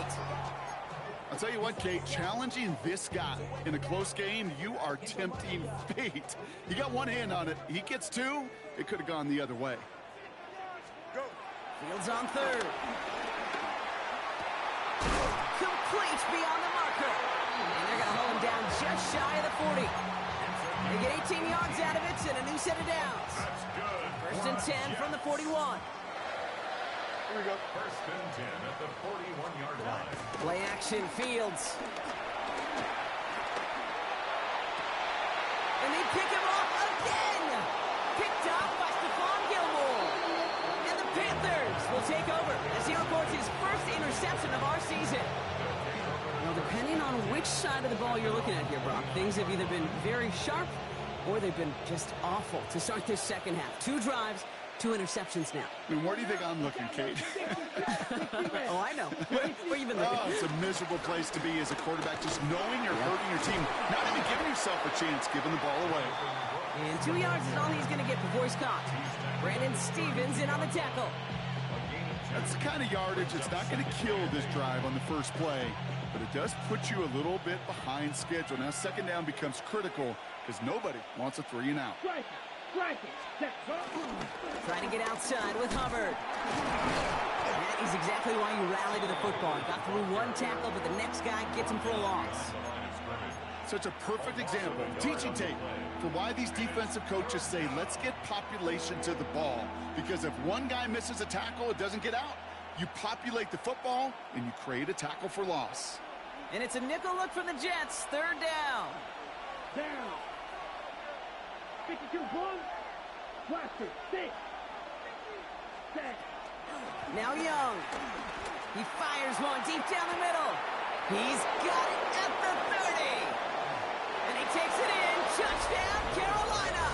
I'll tell you what, Kate, challenging this guy in a close game, you are tempting fate. He got one hand on it. He gets two. It could have gone the other way.
Go.
Fields on third. Complete beyond the marker. And they're going to hold him down just shy of the 40. They get 18 yards out of it and a new set of downs.
That's good.
First and 10 from the 41.
Here we go.
First and 10 at the 41-yard line.
Play action, Fields. And they pick him off again. Picked up by Stephon Gilmore. And the Panthers will take over as he records his first interception of our season. Now, depending on which side of the ball you're looking at here, Brock, things have either been very sharp or they've been just awful to start this second half. 2 drives, 2 interceptions now.
I mean, where do you think I'm looking, Kate?
Oh, I know. Where you been looking?
Oh, it's a miserable place to be as a quarterback, just knowing you're hurting your team, not even giving yourself a chance, giving the ball away.
And 2 yards is all he's going to get before he's caught. Brandon Stevens in on the tackle.
That's the kind of yardage that's not going to kill this drive on the first play, but it does put you a little bit behind schedule. Now, second down becomes critical because nobody wants a 3 and out.
Strike it.
Trying to get outside with Hubbard. That is exactly why you rally to the football. Got through 1 tackle, but the next guy gets him for a loss.
Such a perfect example, teaching tape, for why these defensive coaches say, let's get population to the ball. Because if one guy misses a tackle, it doesn't get out. You populate the football, and you create a tackle for loss.
And it's a nickel look from the Jets. Third down.
Down. 52 1. Blaster. 6. Set.
Now Young. He fires one deep down the middle. He's got it at the 30. And he takes it in. Touchdown, Carolina.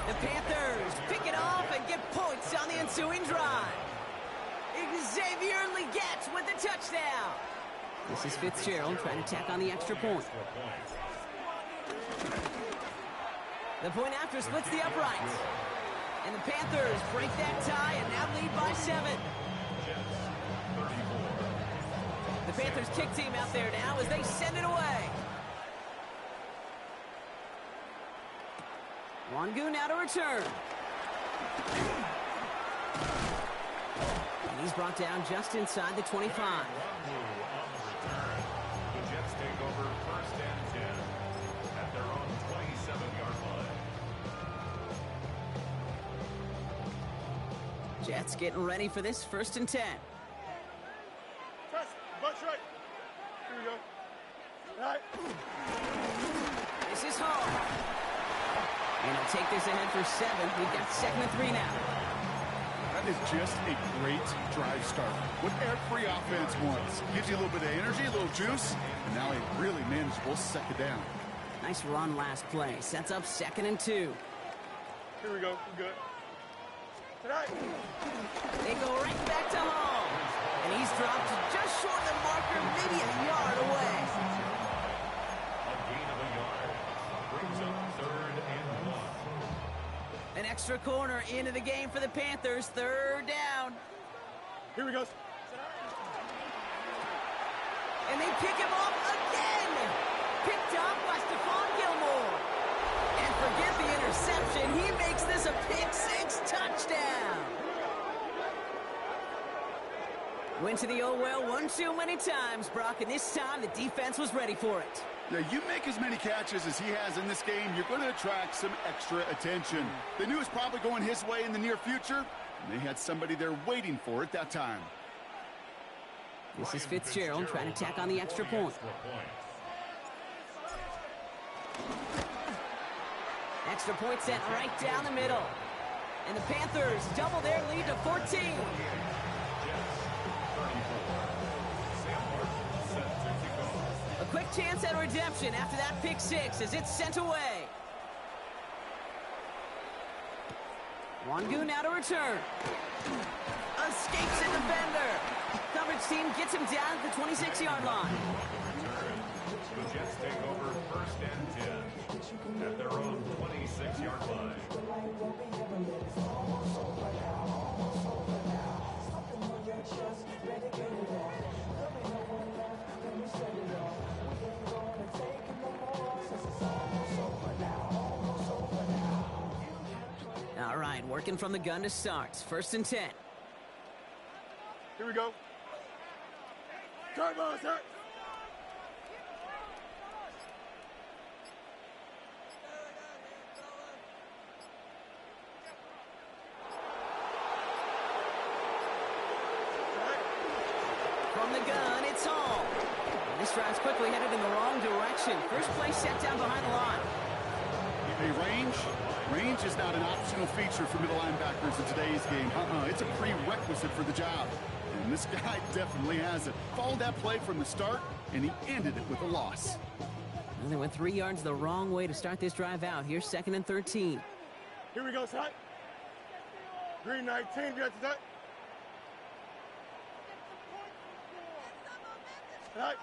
The Panthers pick it off and get points on the ensuing drive. Xavier Legette with the touchdown. This is Fitzgerald trying to tack on the extra point. The point after splits the uprights. And the Panthers break that tie and now lead by 7. The Panthers kick team out there now as they send it away. Wangu now to return. And he's brought down just inside the 25.
The Jets take over first and 10 at their own 27-yard line.
Jets getting ready for this first and 10.
Press. Butt right. Here we go. Right.
This is home. And he'll take this ahead for 7. We've got 2nd and 3 now.
That is just a great drive start. What every offense wants. Gives you a little bit of energy, a little juice, and now a really manageable second down.
Nice run last play. Sets up 2nd and 2.
Here we go. We're good. Tonight.
They go right back to home. And he's dropped just short of the marker, maybe a yard away.
A gain of a yard. Brings up 3rd and 1.
An extra corner into the game for the Panthers. 3rd down.
Here we go.
And they pick him off again. Picked up by Stephon Gilmore. And forget the interception. He makes this a pick-6 touchdown. Went to the old well one too many times, Brock, and this time the defense was ready for it.
Yeah, you make as many catches as he has in this game, you're going to attract some extra attention. They knew it was probably going his way in the near future, and they had somebody there waiting for it that time.
This is Fitzgerald trying to tack on the extra point. Extra point sent right down the middle. And the Panthers double their lead to 14. A quick chance at redemption after that pick 6 as it's sent away. Wangu now to return. Escapes a defender. Coverage team gets him down at the 26-yard line.
The Jets take over first and 10 at their own 26-yard line.
All right, working from the gun to start. First and 10.
Here we go. Turn ball, sir.
From the gun, it's Hall. And this drive's quickly headed in the wrong direction. First play set down behind the line.
Hey, range is not an optional feature for middle linebackers in today's game. It's a prerequisite for the job. And this guy definitely has it. Followed that play from the start, and he ended it with a loss.
And they went 3 yards the wrong way to start this drive out. Here's 2nd and 13.
Here we go, sir. Green 19, Jets set. Right.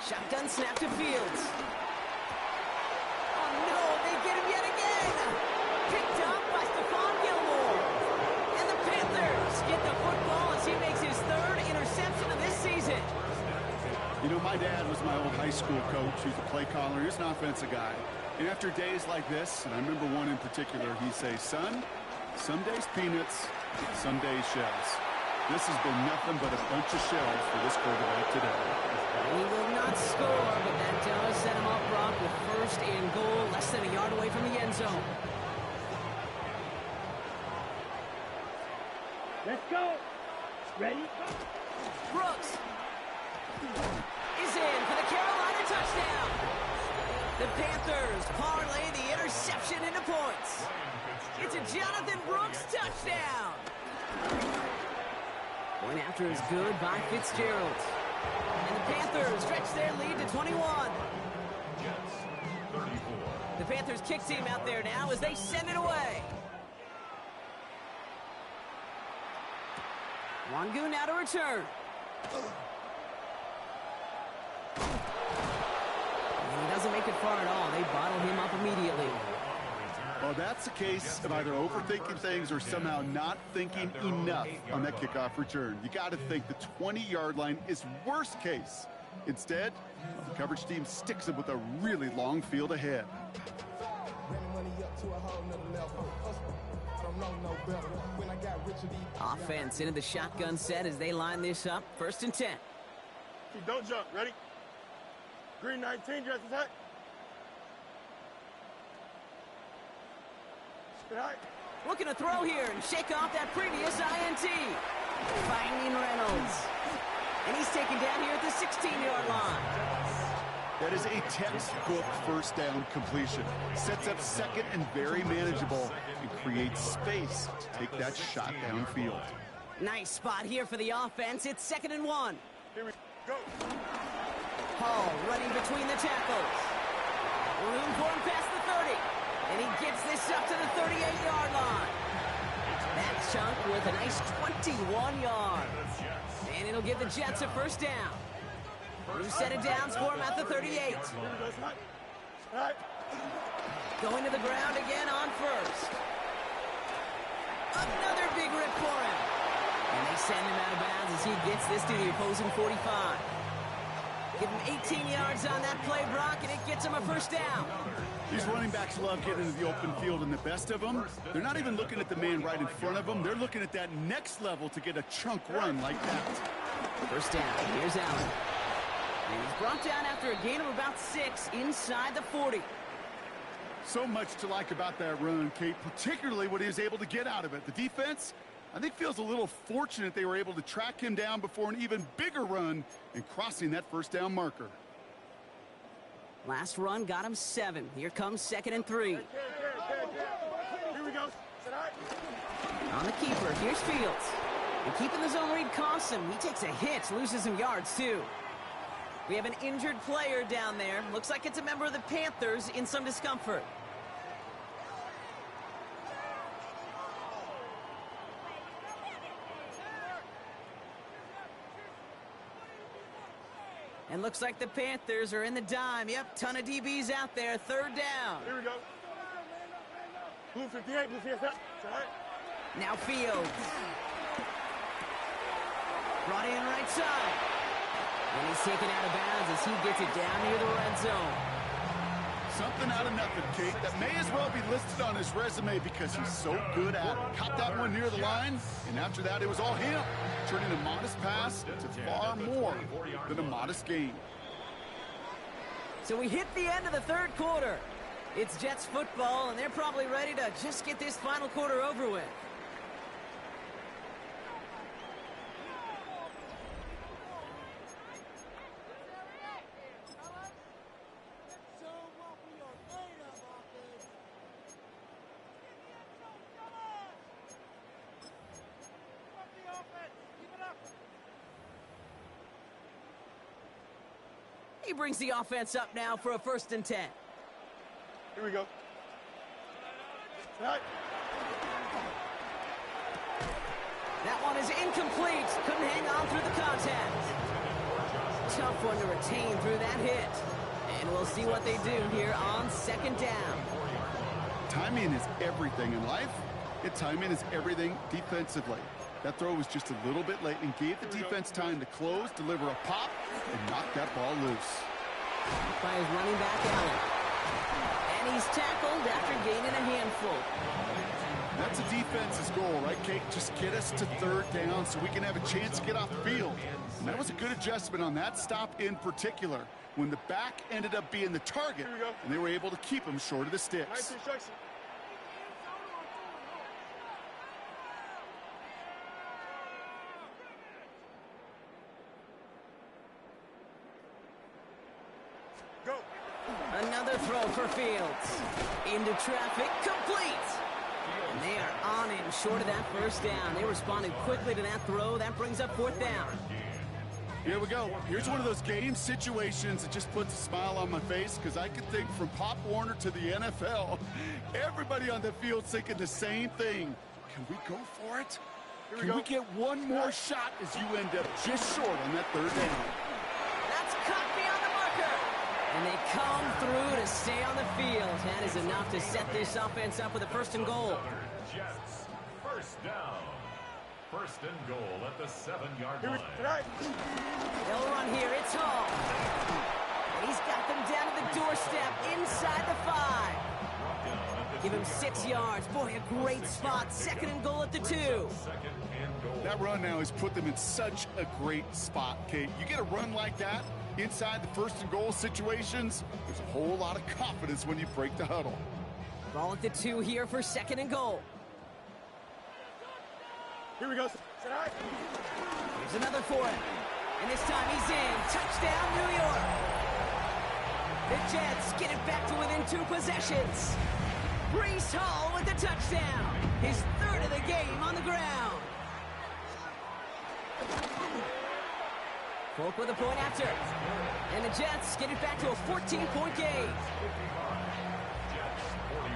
Shotgun snap to Fields. Oh no, they get him yet again. Picked up by Stephon Gilmore. And the Panthers get the football as he makes his 3rd interception of this season.
You know, my dad was my old high school coach. He's a play caller. He's an offensive guy. And after days like this, and I remember one in particular, he'd say, son, some days peanuts, some days shells. This has been nothing but a bunch of shells for this quarterback today.
He will not score, but that does set him up, Brock, with 1st and goal, less than a yard away from the end zone.
Let's go. Ready?
Brooks is in for the Carolina touchdown. The Panthers parlay the interception into points. It's a Jonathan Brooks touchdown. Point after is good by Fitzgerald. And the Panthers stretch their lead to 21.
Jets, 34.
The Panthers kick team out there now as they send it away. Wangu now to return. And he doesn't make it far at all. They bottle him up immediately.
Well, that's a case of either overthinking things or somehow not thinking enough on that kickoff return. You got to think the 20-yard line is worst case. Instead, the coverage team sticks him with a really long field ahead.
Offense into the shotgun set as they line this up. 1st and 10.
Don't jump. Ready? Green 19, Jets set. Right.
Looking to throw here and shake off that previous INT. Finding Reynolds. And he's taken down here at the 16-yard line.
That is a textbook first down completion. Sets up 2nd and very manageable and creates space to take that shot downfield.
Nice spot here for the offense. It's 2nd and 1.
Here we go.
Hall running between the tackles. Room for him past the 30. And he gets this up to the 38-yard line. That chunk with a nice 21 yards. And it'll give the Jets a 1st down. New set of downs for him at the 38.
Right.
Going to the ground again on 1st. Another big rip for him. And they send him out of bounds as he gets this to the opposing 45. Give him 18 yards on that play, Brock, and it gets him a 1st down.
These running backs love getting into the open field, and the best of them, they're not even looking at the man right in front of them. They're looking at that next level to get a chunk run like that.
1st down. Here's Allen. And he's brought down after a gain of about 6 inside the 40.
So much to like about that run, Kate, particularly what he was able to get out of it. The defense, I think, feels a little fortunate they were able to track him down before an even bigger run and crossing that 1st down marker.
Last run got him 7. Here comes 2nd and 3.
Here we go.
On the keeper, here's Fields. And keeping the zone read costs him. He takes a hit, loses some yards too. We have an injured player down there. Looks like it's a member of the Panthers in some discomfort. And looks like the Panthers are in the dime. Yep, ton of DBs out there. Third down.
Here we go. Blue 58, blue 58.
Now Fields. Brought in right side. And he's taken out of bounds as he gets it down near the red zone.
Something out of nothing, Kate. That may as well be listed on his resume because he's so good at it. Caught that one near the line, and after that, it was all him. Turning a modest pass to far more than a modest gain.
So we hit the end of the third quarter. It's Jets football, and they're probably ready to just get this final quarter over with. He brings the offense up now for a 1st and 10.
Here we go. Right.
That one is incomplete. Couldn't hang on through the contact. Tough one to retain through that hit. And we'll see what they do here on 2nd down.
Timing is everything in life, and timing is everything defensively. That throw was just a little bit late and gave the defense time to close, deliver a pop, and knock that ball loose.
By his running back, Allen. And he's tackled after gaining a handful.
That's a defense's goal, right, Kate? Just get us to 3rd down so we can have a chance to get off the field. And that was a good adjustment on that stop in particular, when the back ended up being the target, and they were able to keep him short of the sticks.
Nice instruction. Go.
Another throw for Fields. Into traffic, complete. And they are on it short of that 1st down. They responded quickly to that throw. That brings up 4th down.
Here we go. Here's one of those game situations that just puts a smile on my face because I can think from Pop Warner to the NFL. Everybody on the field thinking the same thing. Can we go for it? Can we get one more shot as you end up just short on that 3rd down?
That's caught beyond the marker. And they come through to stay on the field. That is enough to set this offense up with a 1st and goal.
Jets, 1st down. 1st and goal at the 7-yard line.
They'll run here. It's Hall. And he's got them down to the doorstep inside the 5. Give him 6 yards. Boy, a great spot. 2nd and goal at the 2.
That run now has put them in such a great spot, Kate. You get a run like that inside the 1st and goal situations, there's a whole lot of confidence when you break the huddle.
Ball at the 2 here for 2nd and goal.
Here we go.
Here's another for him. And this time he's in. Touchdown, New York. The Jets get it back to within 2 possessions. Breece Hall with the touchdown. His 3rd of the game on the ground. Folk with a point after. And the Jets get it back to a 14-point game.
Jets 41.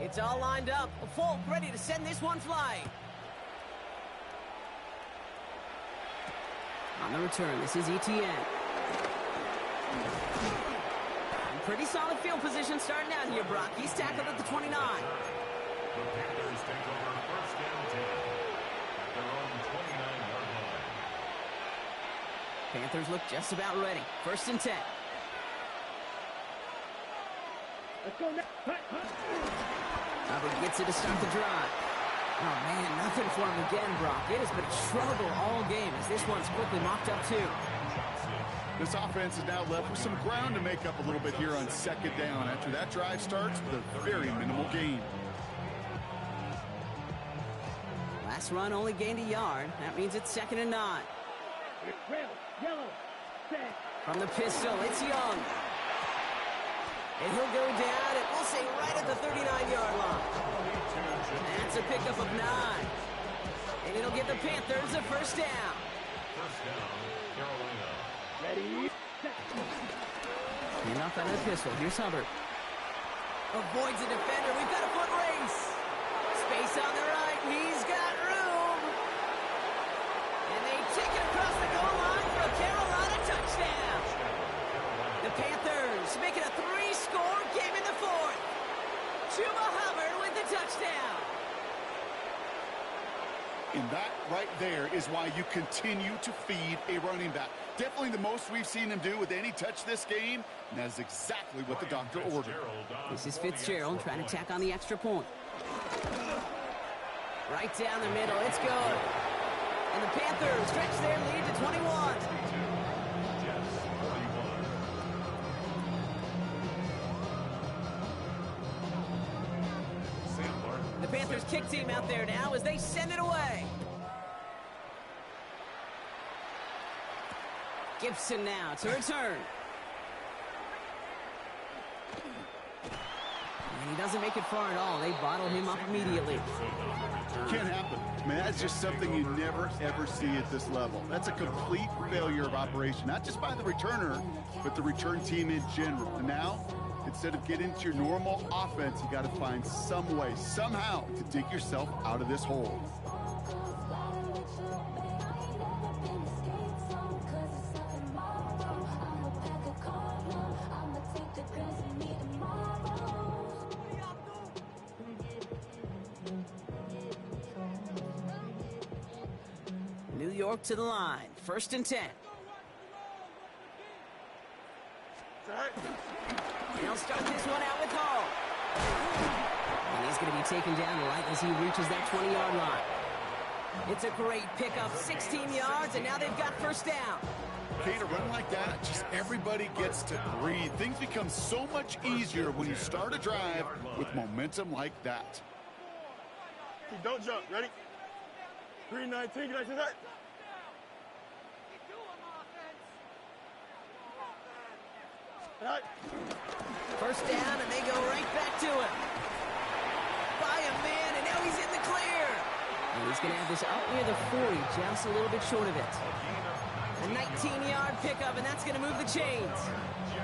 It's all lined up. Folk ready to send this one flying. On the return, this is ETN. Pretty solid field position starting out here, Brock. He's tackled at the 29.
The Panthers take over 1st and 10 at their own 29-yard line.
Panthers look just about ready. 1st and 10.
Let's go now.
Hubbard gets it to start the drive. Oh, man, nothing for him again, Brock. It has been a struggle all game as this one's quickly mocked up, too.
This offense is now left with some ground to make up a little bit here on 2nd down after that drive starts with a very minimal gain.
Last run only gained a yard. That means it's 2nd and 9.
Red, yellow, set.
From the pistol, it's Young. And he'll go down, and we'll say right at the 39-yard line. That's a pickup of 9. And it'll give the Panthers a 1st down.
1st down.
And off out of the pistol. Here's Hubbard. Avoids a defender. We've got a foot race. Space on the right. He's got room. And they take it across the goal line for a Carolina touchdown. The Panthers make it a 3-score game in the fourth. Chuba Hubbard with the touchdown.
And that right there is why you continue to feed a running back. Definitely the most we've seen him do with any touch this game, and that is exactly what the doctor ordered.
This is Fitzgerald trying to tack on the extra point. Right down the middle, it's good. And the Panthers stretch their lead to 21. The Panthers kick team out there now as they send it away. Gibson now to return. And he doesn't make it far at all. They bottle him up immediately.
Can't happen. I mean, that's just something you never, ever see at this level. That's a complete failure of operation, not just by the returner, but the return team in general. And now, instead of getting into your normal offense, you got to find some way, somehow, to dig yourself out of this hole.
New York to the line. 1st and 10. He'll start this one out with Hall. And he's going to be taken down right as he reaches that 20-yard line. It's a great pickup, 16 yards, and now they've got 1st down.
Okay, to run like that, just everybody gets to breathe. Things become so much easier when you start a drive with momentum like that.
Don't jump. Ready? 3-19. Get out to that. Right.
1st down, and they go right back to him. By a man, and now he's in the clear. And he's going to have this up near the 40, just a little bit short of it. A 19-yard pickup, and that's going to move the chains.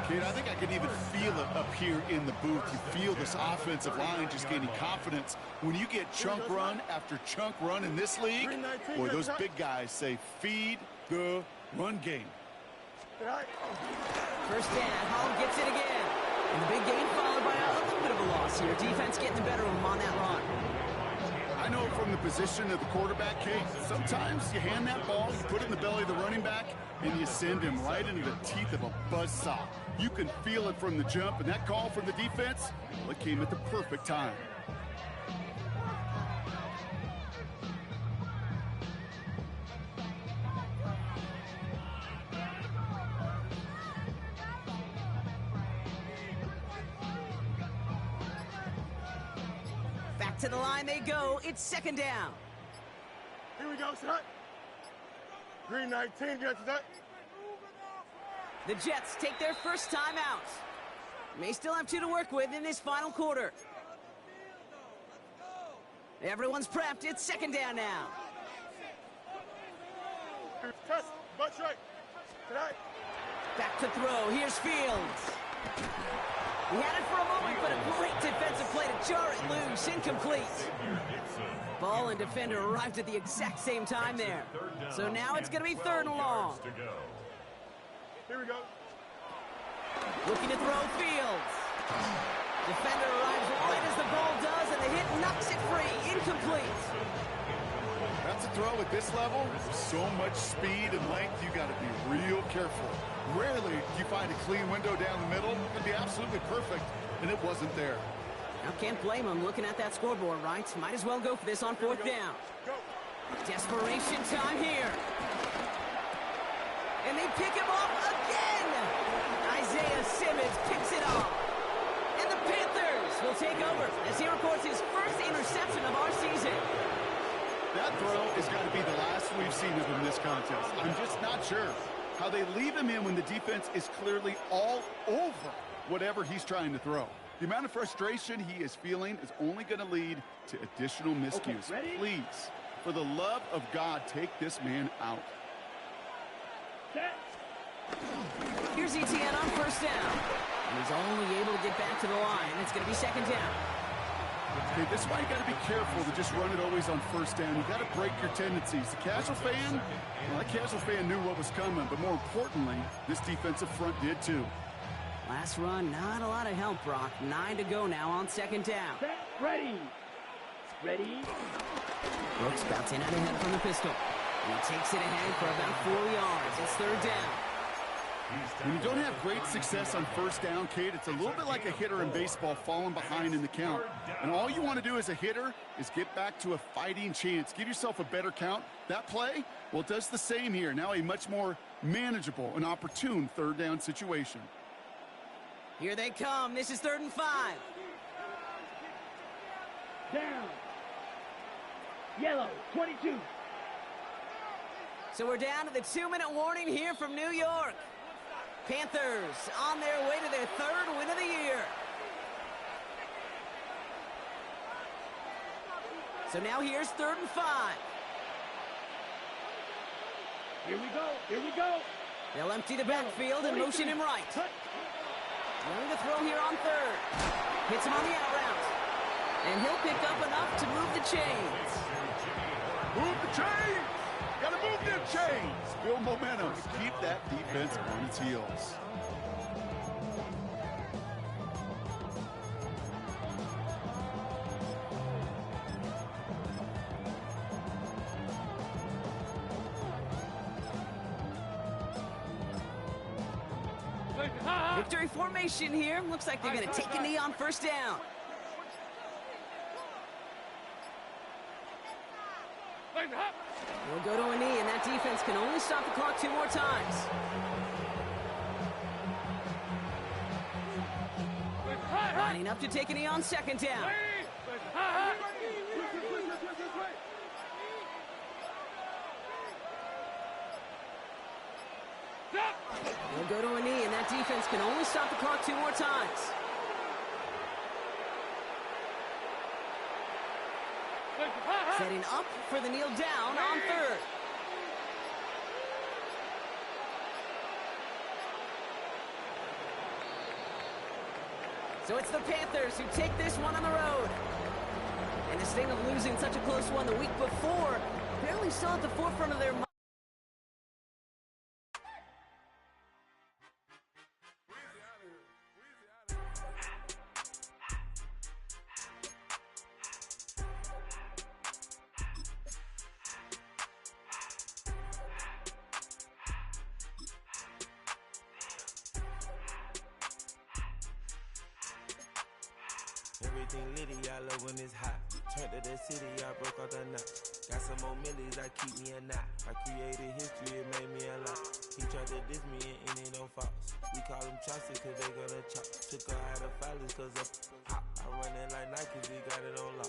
Kid, I think I can even feel it up here in the booth. You feel this offensive line just gaining confidence. When you get chunk run after chunk run in this league, boy, those big guys say, feed the run game.
1st down, Hall gets it again. And the big gain followed by a little bit of a loss here. Defense getting the better of him on that run.
I know from the position of the quarterback, Kate, sometimes you hand that ball, you put it in the belly of the running back, and you send him right into the teeth of a buzzsaw. You can feel it from the jump, and that call from the defense, well, it came at the perfect time.
To the line they go. It's 2nd down.
Here we go, son. 3-19. Get out to that.
The Jets take their 1st time out. May still have 2 to work with in this final quarter. Everyone's prepped. It's 2nd down now.
Test. Butt straight. Tonight.
Back to throw. Here's Fields. He had it for a moment, but a great defensive play to jar it loose. Incomplete. Ball and defender arrived at the exact same time there. So now it's going to be 3rd and long.
Here we go.
Looking to throw Fields. Defender arrives right as the ball does, and the hit knocks it free. Incomplete.
That's a throw at this level. So much speed and length, you got to be real careful. Rarely do you find a clean window down the middle. It'd be absolutely perfect, and it wasn't there.
Now can't blame him looking at that scoreboard, right? Might as well go for this on 4th down.
Go.
Desperation time here. And they pick him off again. Isaiah Simmons picks it off. And the Panthers will take over as he records his 1st interception of our season.
That throw is going to be the last we've seen of him this contest. I'm just not sure how they leave him in when the defense is clearly all over whatever he's trying to throw. The amount of frustration he is feeling is only going to lead to additional miscues.
Okay,
please, for the love of God, take this man out.
Set.
Here's ETN on first down. And he's only able to get back to the line. It's going to be second down.
Okay, this is why you got to be careful to just run it always on first down. You got to break your tendencies. The casual fan, well, that casual fan knew what was coming, but more importantly, this defensive front did too.
Last run, not a lot of help, Brock. 9 to go now on second down.
Ready. Ready.
Brooks bouts in out ahead from the pistol. And he takes it ahead for about 4 yards. It's third down.
When you don't have great success on first down, Kate, it's a little bit like a hitter in baseball falling behind in the count. And all you want to do as a hitter is get back to a fighting chance. Give yourself a better count. That play, well, it does the same here. Now a much more manageable and opportune third down situation.
Here they come. This is 3rd and 5.
Down. Yellow, 22.
So we're down to the 2-minute warning here from New York. Panthers on their way to their 3rd win of the year. So now here's 3rd and 5.
Here we go. Here we go.
They'll empty the backfield and motion him right. Going to throw here on 3rd. Hits him on the out route. And he'll pick up enough to move the chains.
Move the chains! Gotta move them chains! Build momentum. Keep that defense on its heels.
Victory formation here. Looks like they're going to take a knee on first down. We'll go to a knee, and that defense can only stop the clock 2 more times. Lining up to take a knee on second down. We'll go to a knee, and that defense can only stop the clock 2 more times. Setting up for the kneel down on 3rd. So it's the Panthers who take this one on the road. And the sting of losing such a close one the week before, apparently still at the forefront of their mind.
Everything litty, I love when it's hot. Turned to the city, I broke all the knots. Got some more millies, that keep me a knot. I created history, it made me a lot. He tried to diss me and it don't false. We call them chopsticks cause they gonna chop. Took her out of filers cause of pop. I run it like Nike, we got it on lock.